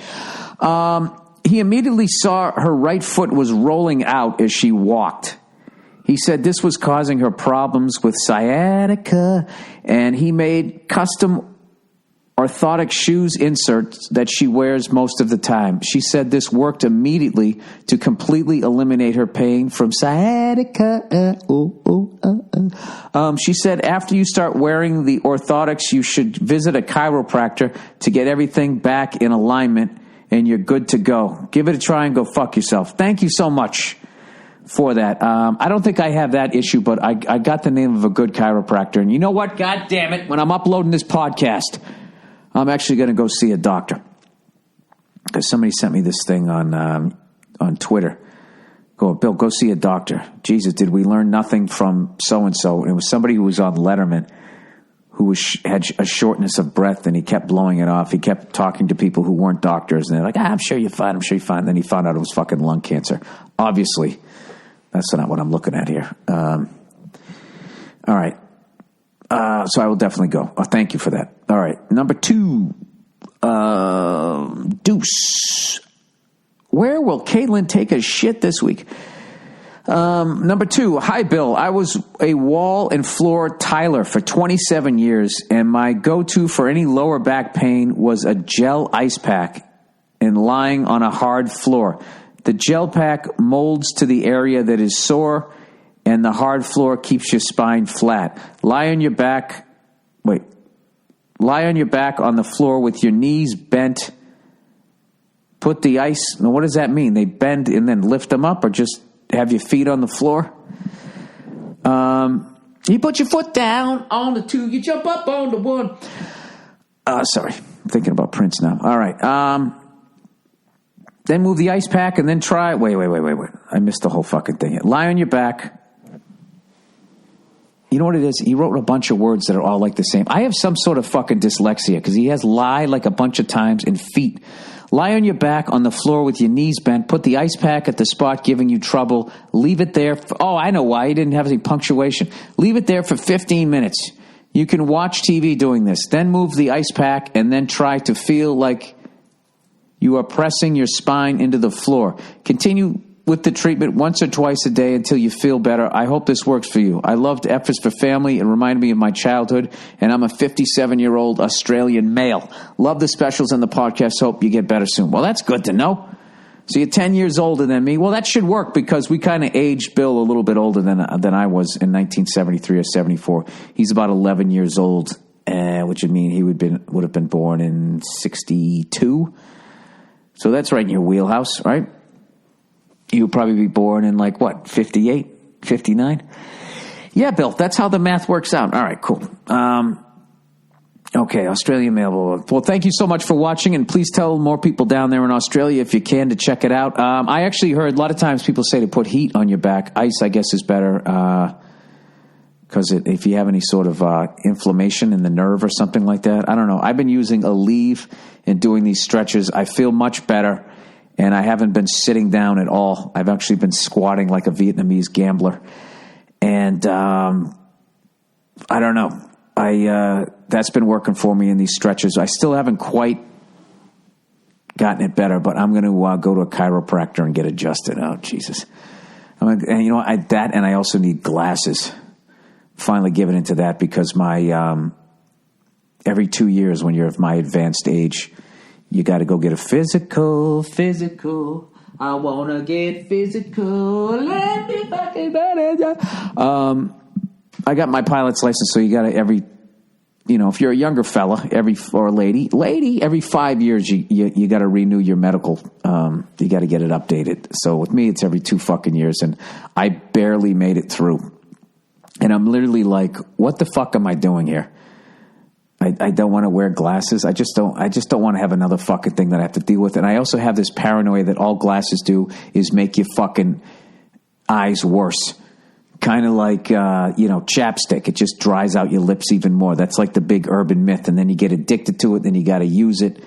He immediately saw her right foot was rolling out as she walked. He said this was causing her problems with sciatica, and he made custom orthotic shoes inserts that she wears most of the time. She said this worked immediately to completely eliminate her pain from sciatica. She said after you start wearing the orthotics, you should visit a chiropractor to get everything back in alignment, and you're good to go. Give it a try and go fuck yourself. Thank you so much for that. I don't think I have that issue, but I got the name of a good chiropractor. And you know what? God damn it. When I'm uploading this podcast, I'm actually going to go see a doctor. Because somebody sent me this thing on Twitter. Bill, go see a doctor. Jesus, did we learn nothing from so-and-so? And it was somebody who was on Letterman who had a shortness of breath, and he kept blowing it off. He kept talking to people who weren't doctors, and they're like, I'm sure you're fine, I'm sure you're fine. Then he found out it was fucking lung cancer. Obviously, that's not what I'm looking at here. All right. So I will definitely go. Thank you for that. All right. Number 2, Deuce. Where will Caitlin take a shit this week? Number 2, hi, Bill. I was a wall and floor tiler for 27 years, and my go-to for any lower back pain was a gel ice pack and lying on a hard floor. The gel pack molds to the area that is sore, and the hard floor keeps your spine flat. Lie on your back on the floor with your knees bent. Put the ice, now what does that mean? They bend and then lift them up, or just have your feet on the floor? You put your foot down on the 2, you jump up on the 1. Sorry, I'm thinking about Prince now. All right. Then move the ice pack and then try. Wait. I missed the whole fucking thing. Lie on your back. You know what it is? He wrote a bunch of words that are all like the same. I have some sort of fucking dyslexia because he has lie like a bunch of times and feet. Lie on your back on the floor with your knees bent. Put the ice pack at the spot giving you trouble. Leave it there. I know why. He didn't have any punctuation. Leave it there for 15 minutes. You can watch TV doing this. Then move the ice pack and then try to feel like you are pressing your spine into the floor. Continue with the treatment once or twice a day until you feel better. I hope this works for you. I loved Efforts for Family. It reminded me of my childhood, and I'm a 57-year-old Australian male. Love the specials and the podcast. Hope you get better soon. Well, that's good to know. So you're 10 years older than me. Well, that should work because we kind of aged Bill a little bit older than I was in 1973 or 74. He's about 11 years old, which would mean he would have been born in 62. So that's right in your wheelhouse, right? You'll probably be born in 58, 59? Yeah, Bill, that's how the math works out. All right, cool. Okay, Australian mail. Well, thank you so much for watching, and please tell more people down there in Australia, if you can, to check it out. I actually heard a lot of times people say to put heat on your back. Ice, I guess, is better because if you have any sort of inflammation in the nerve or something like that. I don't know. I've been using Aleve and doing these stretches. I feel much better. And I haven't been sitting down at all. I've actually been squatting like a Vietnamese gambler. And I don't know. That's been working for me in these stretches. I still haven't quite gotten it better, but I'm going to go to a chiropractor and get adjusted. Oh, Jesus. And you know, I also need glasses. Finally given into that because my, every 2 years when you're of my advanced age, you got to go get a physical. I want to get physical. Let me fucking I got my pilot's license, so you got to if you're a younger fella, or lady, every 5 years you got to renew your medical. You got to get it updated. So with me, it's every 2 fucking years, and I barely made it through. And I'm literally like, what the fuck am I doing here? I don't want to wear glasses. I just don't want to have another fucking thing that I have to deal with. And I also have this paranoia that all glasses do is make your fucking eyes worse. Kind of like, chapstick. It just dries out your lips even more. That's like the big urban myth. And then you get addicted to it. Then you got to use it,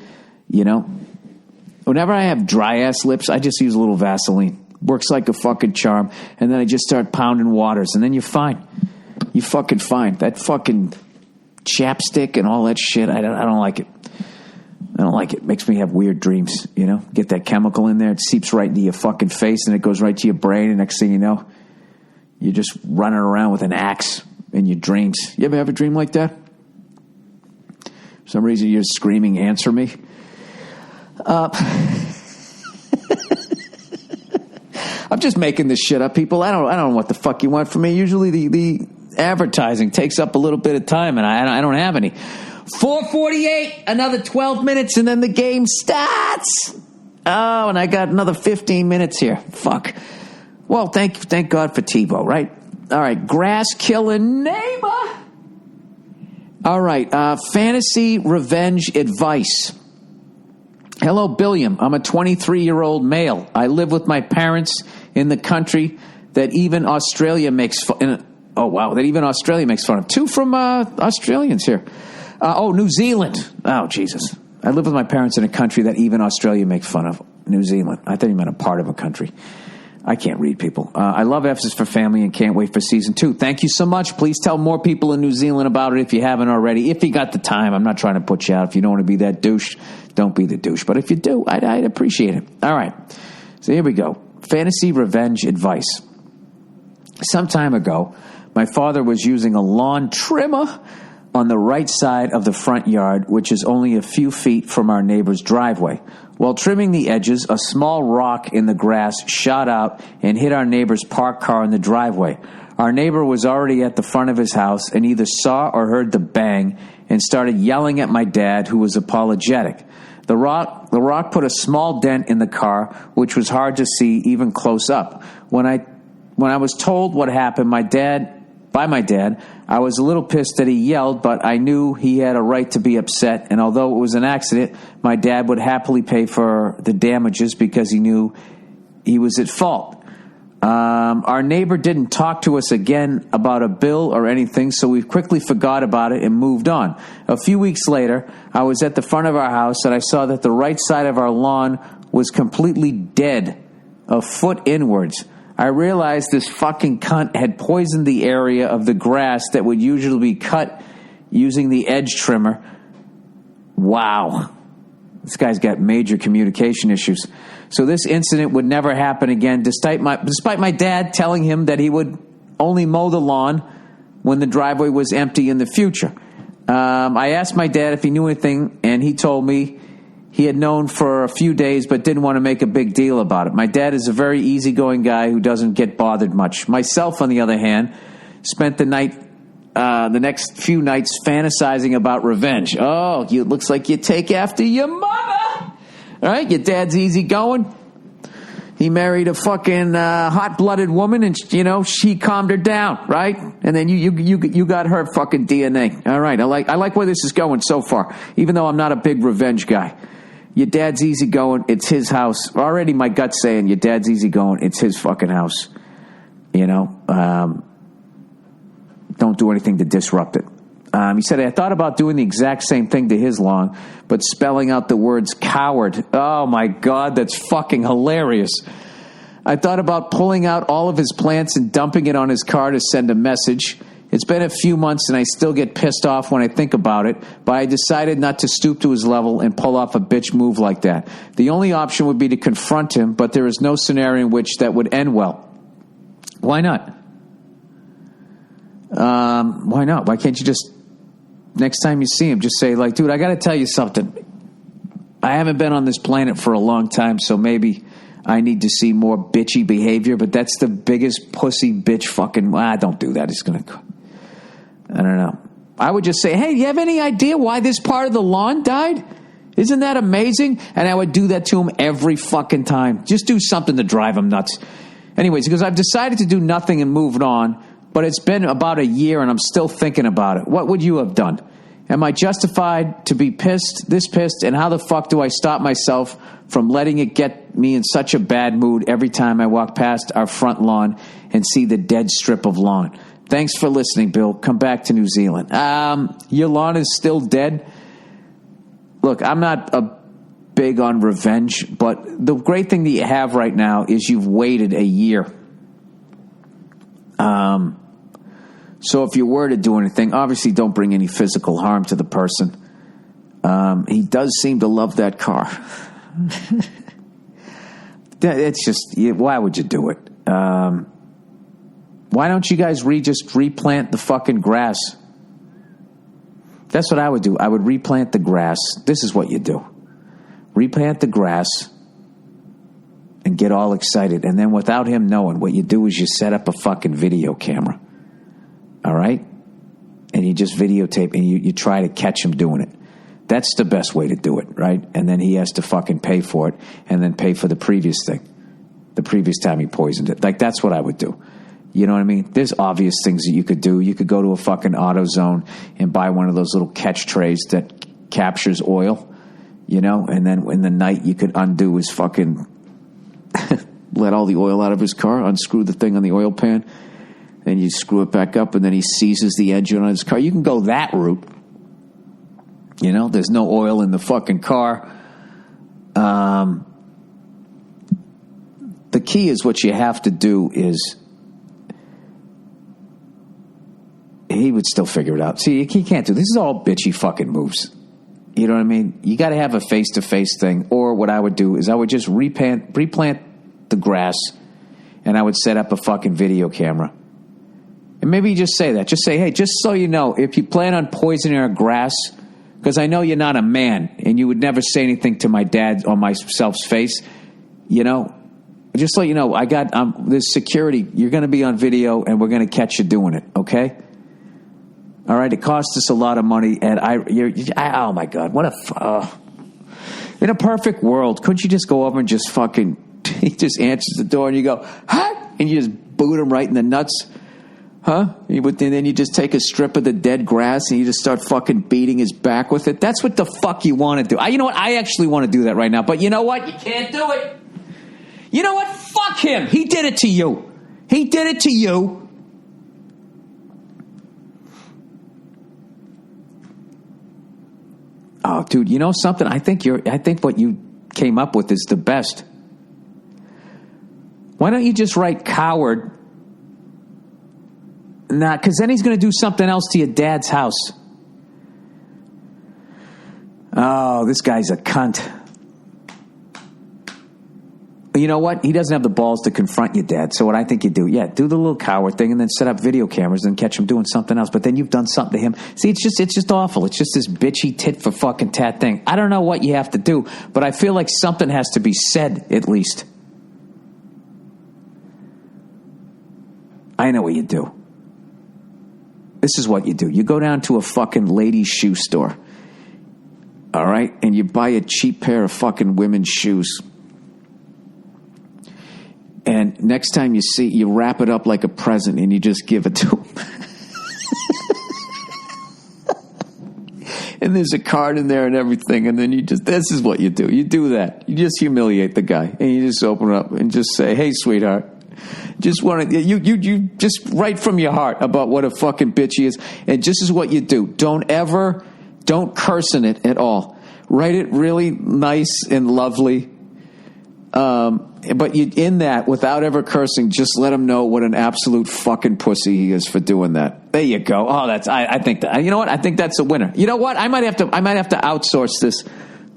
Whenever I have dry ass lips, I just use a little Vaseline. Works like a fucking charm. And then I just start pounding waters. And then you're fine. You're fucking fine. That fucking chapstick and all that shit, I don't like it. I don't like it. Makes me have weird dreams, Get that chemical in there. It seeps right into your fucking face and it goes right to your brain. And next thing you know, you're just running around with an axe in your dreams. You ever have a dream like that? For some reason you're screaming, answer me. I'm just making this shit up, people. I don't know what the fuck you want from me. Usually the advertising takes up a little bit of time, and I don't have any. 4:48, another 12 minutes, and then the game starts. Oh, and I got another 15 minutes here. Fuck. Well, thank God for TiVo, right? All right, grass killing neighbor. All right, fantasy revenge advice. Hello, Billiam. I'm a 23-year-old male. I live with my parents in the country that even Australia makes fun. Oh, wow, that even Australia makes fun of. 2 from Australians here. New Zealand. Oh, Jesus. I live with my parents in a country that even Australia makes fun of. New Zealand. I thought you meant a part of a country. I can't read people. I love F's is for Family and can't wait for season 2. Thank you so much. Please tell more people in New Zealand about it if you haven't already. If you got the time. I'm not trying to put you out. If you don't want to be that douche, don't be the douche. But if you do, I'd appreciate it. All right. So here we go. Fantasy revenge advice. Some time ago, my father was using a lawn trimmer on the right side of the front yard, which is only a few feet from our neighbor's driveway. While trimming the edges, a small rock in the grass shot out and hit our neighbor's parked car in the driveway. Our neighbor was already at the front of his house and either saw or heard the bang and started yelling at my dad, who was apologetic. The rock put a small dent in the car, which was hard to see even close up. When I was told what happened, by my dad, I was a little pissed that he yelled, but I knew he had a right to be upset, and although it was an accident, my dad would happily pay for the damages because he knew he was at fault. Our neighbor didn't talk to us again about a bill or anything, so we quickly forgot about it and moved on. A few weeks later, I was at the front of our house and I saw that the right side of our lawn was completely dead, a foot inwards. I realized this fucking cunt had poisoned the area of the grass that would usually be cut using the edge trimmer. Wow. This guy's got major communication issues. So this incident would never happen again, despite my dad telling him that he would only mow the lawn when the driveway was empty in the future. I asked my dad if he knew anything, and he told me he had known for a few days but didn't want to make a big deal about it. My dad is a very easygoing guy who doesn't get bothered much. Myself, on the other hand, spent the next few nights fantasizing about revenge. Oh, it looks like you take after your mother. All right, your dad's easygoing. He married a fucking hot-blooded woman, and she calmed her down, right? And then you got her fucking DNA. All right, I like where this is going so far, even though I'm not a big revenge guy. Your dad's easygoing. It's his house. Already my gut's saying your dad's easygoing. It's his fucking house. Don't do anything to disrupt it. He said, I thought about doing the exact same thing to his lawn, but spelling out the words coward. Oh, my God, that's fucking hilarious. I thought about pulling out all of his plants and dumping it on his car to send a message. It's been a few months and I still get pissed off when I think about it, but I decided not to stoop to his level and pull off a bitch move like that. The only option would be to confront him, but there is no scenario in which that would end well. Why not? Why not? Why can't you just, next time you see him, just say, like, dude, I got to tell you something. I haven't been on this planet for a long time, so maybe I need to see more bitchy behavior, but that's the biggest pussy bitch fucking, don't do that. It's going to, I don't know. I would just say, hey, do you have any idea why this part of the lawn died? Isn't that amazing? And I would do that to him every fucking time. Just do something to drive him nuts. Anyways, because I've decided to do nothing and moved on, but it's been about a year and I'm still thinking about it. What would you have done? Am I justified to be pissed, this pissed, and how the fuck do I stop myself from letting it get me in such a bad mood every time I walk past our front lawn and see the dead strip of lawn? Thanks for listening, Bill. Come back to New Zealand. Your lawn is still dead? Look, I'm not big on revenge, but the great thing that you have right now is you've waited a year. So if you were to do anything, obviously don't bring any physical harm to the person. He does seem to love that car. It's just, why would you do it? Why don't you guys just replant the fucking grass? That's what I would do. I would replant the grass. This is what you do. Replant the grass and get all excited. And then without him knowing, what you do is you set up a fucking video camera. All right? And you just videotape and you try to catch him doing it. That's the best way to do it, right? And then he has to fucking pay for it and then pay for the previous thing. The previous time he poisoned it. Like, that's what I would do. You know what I mean? There's obvious things that you could do. You could go to a fucking AutoZone and buy one of those little catch trays that captures oil, you know? And then in the night you could undo his fucking... let all the oil out of his car, unscrew the thing on the oil pan, and you screw it back up, and then he seizes the engine on his car. You can go that route. You know, there's no oil in the fucking car. The key is what you have to do is he would still figure it out. See, he can't do this. Is all bitchy fucking moves. You know what I mean? You got to have a face-to-face thing. Or what I would do is I would just replant the grass, and I would set up a fucking video camera. And maybe you just say that. Just say, hey, just so you know, if you plan on poisoning our grass, because I know you're not a man, and you would never say anything to my dad or myself's face, you know, just so you know, I got this security. You're going to be on video, and we're going to catch you doing it, okay? All right, it costs us a lot of money, and oh my God, what in a perfect world, couldn't you just go over and just fucking, he just answers the door, and you go, huh? And you just boot him right in the nuts, huh? And then you just take a strip of the dead grass, and you just start fucking beating his back with it. That's what the fuck you want to do. You know what? I actually want to do that right now, but you know what? You can't do it. You know what? Fuck him. He did it to you. He did it to you. Oh, dude, you know something? I think what you came up with is the best. Why don't you just write coward? Nah, because then he's going to do something else to your dad's house. Oh, this guy's a cunt. You know what? He doesn't have the balls to confront your dad. So what I think you do, do the little coward thing and then set up video cameras and catch him doing something else. But then you've done something to him. See, it's just awful. It's just this bitchy tit for fucking tat thing. I don't know what you have to do, but I feel like something has to be said at least. I know what you do. This is what you do. You go down to a fucking ladies' shoe store. All right? And you buy a cheap pair of fucking women's shoes. And next time you see, you wrap it up like a present and you just give it to him. And there's a card in there and everything. And then this is what you do. You do that. You just humiliate the guy. And you just open it up and just say, hey, sweetheart. Just want to, you just write from your heart about what a fucking bitch he is. And this is what you do. Don't curse in it at all. Write it really nice and lovely. But you, in that, without ever cursing, just let him know what an absolute fucking pussy he is for doing that. There you go. Oh, I think that, you know what? I think that's a winner. You know what? I might have to outsource this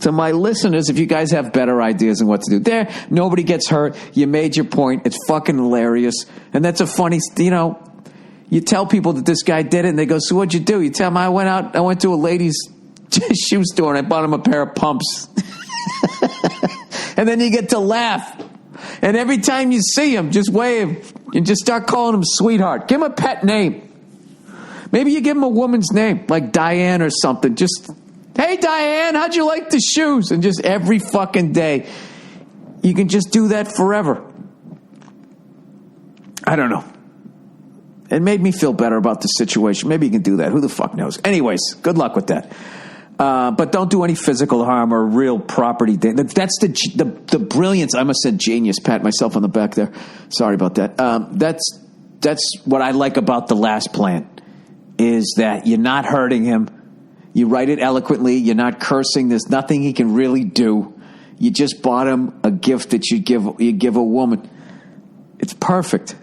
to my listeners if you guys have better ideas on what to do. There, nobody gets hurt. You made your point. It's fucking hilarious. And that's a funny, you tell people that this guy did it, and they go, so what'd you do? You tell them, I went to a lady's shoe store, and I bought him a pair of pumps. And then you get to laugh. And every time you see him, just wave and just start calling him sweetheart. Give him a pet name. Maybe you give him a woman's name, like Diane or something. Just, hey, Diane, how'd you like the shoes? And just every fucking day, you can just do that forever. I don't know. It made me feel better about the situation. Maybe you can do that. Who the fuck knows? Anyways, good luck with that. But don't do any physical harm or real property damage. That's the brilliance. I must have said genius. Pat myself on the back there. Sorry about that. That's what I like about the last plan, is that you're not hurting him. You write it eloquently. You're not cursing. There's nothing he can really do. You just bought him a gift that you give a woman. It's perfect.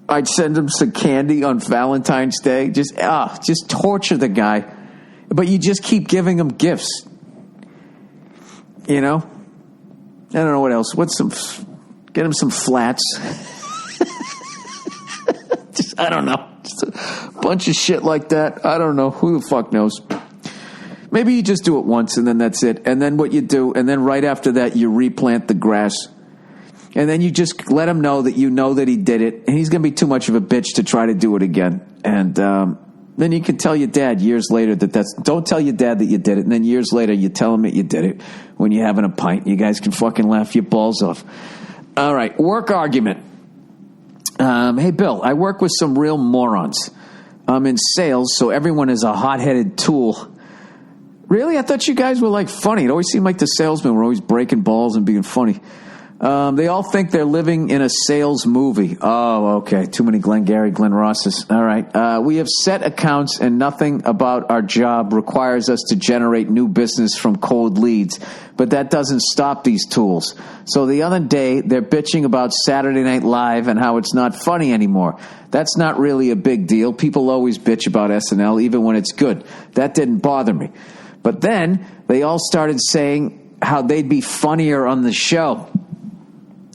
I'd send him some candy on Valentine's Day. Just torture the guy. But you just keep giving him gifts. I don't know what else. Get him some flats. I don't know. Just a bunch of shit like that. I don't know. Who the fuck knows? Maybe you just do it once and then that's it. And then what you do, and then right after that, you replant the grass. And then you just let him know that you know that he did it. And he's going to be too much of a bitch to try to do it again. And then you can tell your dad years later don't tell your dad that you did it. And then years later, you tell him that you did it when you're having a pint. You guys can fucking laugh your balls off. All right, work argument. Hey, Bill, I work with some real morons. I'm in sales, so everyone is a hot-headed tool. Really? I thought you guys were, funny. It always seemed like the salesmen were always breaking balls and being funny. They all think they're living in a sales movie. Oh, okay. Too many Glenn Rosses. All right. We have set accounts, and nothing about our job requires us to generate new business from cold leads. But that doesn't stop these tools. So the other day, they're bitching about Saturday Night Live and how it's not funny anymore. That's not really a big deal. People always bitch about SNL, even when it's good. That didn't bother me. But then they all started saying how they'd be funnier on the show.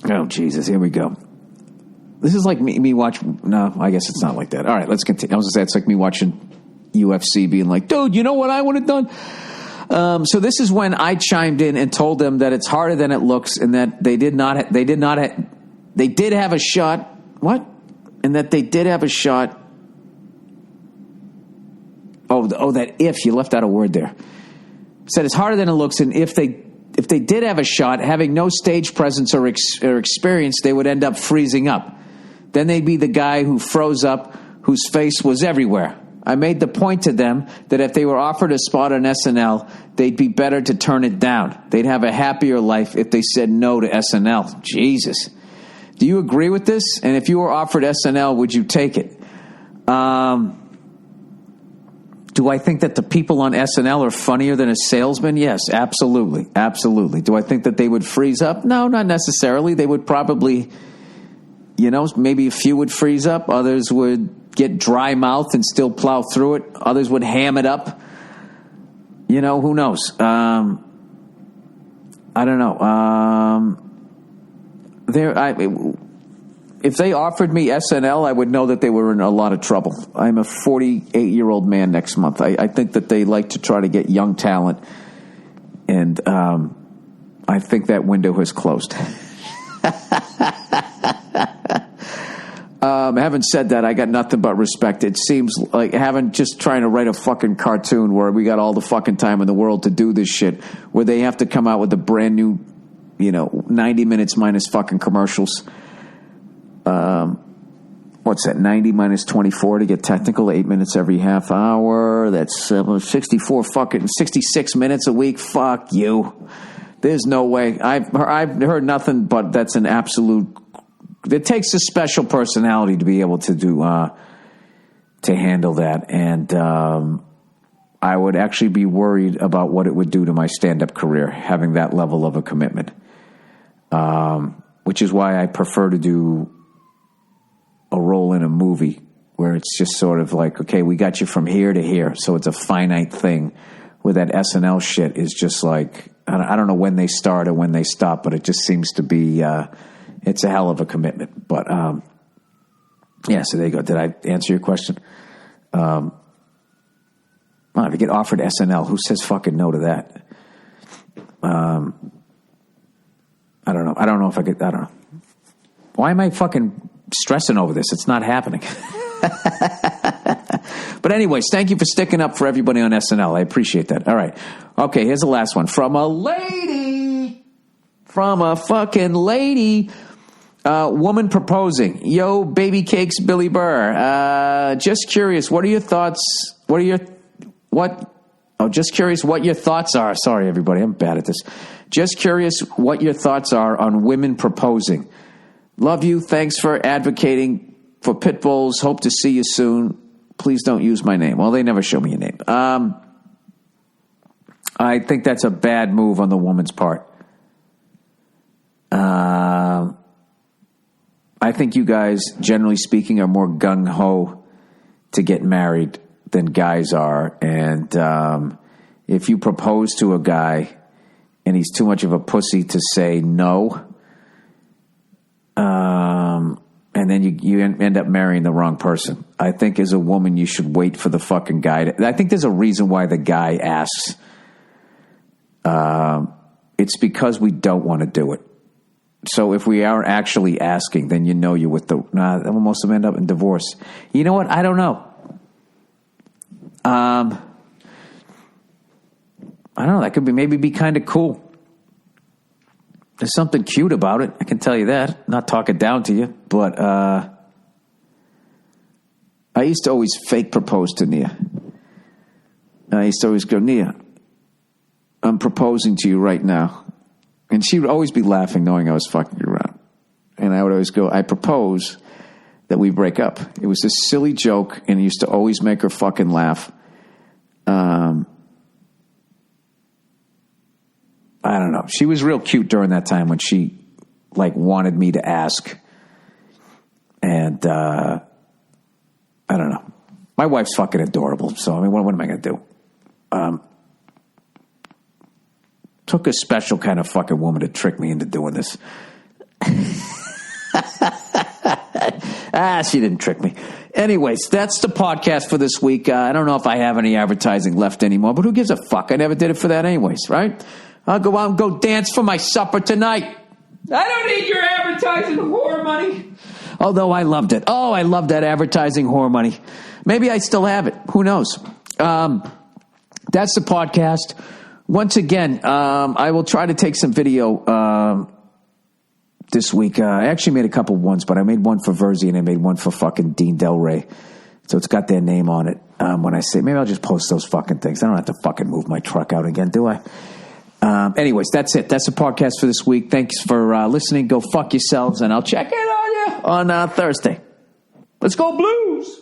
Oh, Jesus, here we go. This is like me watching... No, I guess it's not like that. All right, let's continue. I was going to say, it's like me watching UFC being like, dude, you know what I would have done? So this is when I chimed in and told them that it's harder than it looks, and that they did have a shot. What? And that they did have a shot. Oh, that if. You left out a word there. Said it's harder than it looks, and if they did have a shot, having no stage presence or experience, they would end up freezing up. Then they'd be the guy who froze up, whose face was everywhere. I made the point to them that if they were offered a spot on SNL, they'd be better to turn it down. They'd have a happier life if they said no to SNL. Jesus. Do you agree with this? And if you were offered SNL, would you take it? Do I think that the people on SNL are funnier than a salesman? Yes, absolutely. Absolutely. Do I think that they would freeze up? No, not necessarily. They would probably, maybe a few would freeze up. Others would get dry mouth and still plow through it. Others would ham it up. Who knows? I don't know. If they offered me SNL, I would know that they were in a lot of trouble. I'm a 48-year-old man next month. I think that they like to try to get young talent, and I think that window has closed. Having said that, I got nothing but respect. It seems like just trying to write a fucking cartoon where we got all the fucking time in the world to do this shit, where they have to come out with a brand new, 90 minutes minus fucking commercials. What's that, 90 minus 24 to get technical, 8 minutes every half hour. That's 66 minutes a week. Fuck you. There's no way. I've heard nothing but that's an absolute... It takes a special personality to be able to do, to handle that. And I would actually be worried about what it would do to my stand-up career, having that level of a commitment. which is why I prefer to do a role in a movie where it's just sort of like, okay, we got you from here to here. So it's a finite thing. Where that SNL shit is just like, I don't know when they start or when they stop, but it just seems to be, it's a hell of a commitment. But, yeah, so there you go. Did I answer your question? If you get offered SNL, who says fucking no to that? I don't know. I don't know if I could, I don't know. Why am I fucking stressing over this? It's not happening. But anyways, thank you for sticking up for everybody on SNL. I appreciate that. All right. Okay, here's the last one. From a lady. From a fucking lady. Woman proposing. Yo, baby cakes, Billy Burr. Just curious, what are your thoughts? Just curious what your thoughts are. Sorry, everybody, I'm bad at this. Just curious what your thoughts are on women proposing. Love you. Thanks for advocating for pit bulls. Hope to see you soon. Please don't use my name. Well, they never show me your name. I think that's a bad move on the woman's part. I think you guys, generally speaking, are more gung-ho to get married than guys are. And if you propose to a guy and he's too much of a pussy to say no, and then you end up marrying the wrong person. I think as a woman, you should wait for the fucking guy. I think there's a reason why the guy asks. It's because we don't want to do it. So if we are actually asking, then you know you're with the... most of them end up in divorce. You know what? I don't know. I don't know. That could maybe be kind of cool. There's something cute about it. I can tell you that. Not talking down to you, but I used to always fake propose to Nia. I used to always go, Nia, I'm proposing to you right now. And she would always be laughing, knowing I was fucking around. And I would always go, I propose that we break up. It was this silly joke, and it used to always make her fucking laugh. I don't know. She was real cute during that time when she, wanted me to ask. And, I don't know. My wife's fucking adorable, so, what am I going to do? Took a special kind of fucking woman to trick me into doing this. She didn't trick me. Anyways, that's the podcast for this week. I don't know if I have any advertising left anymore, but who gives a fuck? I never did it for that anyways, right? I'll go out and go dance for my supper tonight. I don't need your advertising whore money. Although I loved it. Oh, I loved that advertising whore money. Maybe I still have it. Who knows? That's the podcast. Once again, I will try to take some video this week. I actually made a couple ones, but I made one for Verzi and I made one for fucking Dean Del Rey. So it's got their name on it. When I say, maybe I'll just post those fucking things. I don't have to fucking move my truck out again, do I? Anyways, that's it. That's the podcast for this week. Thanks for listening. Go fuck yourselves, and I'll check in on you on Thursday. Let's go Blues!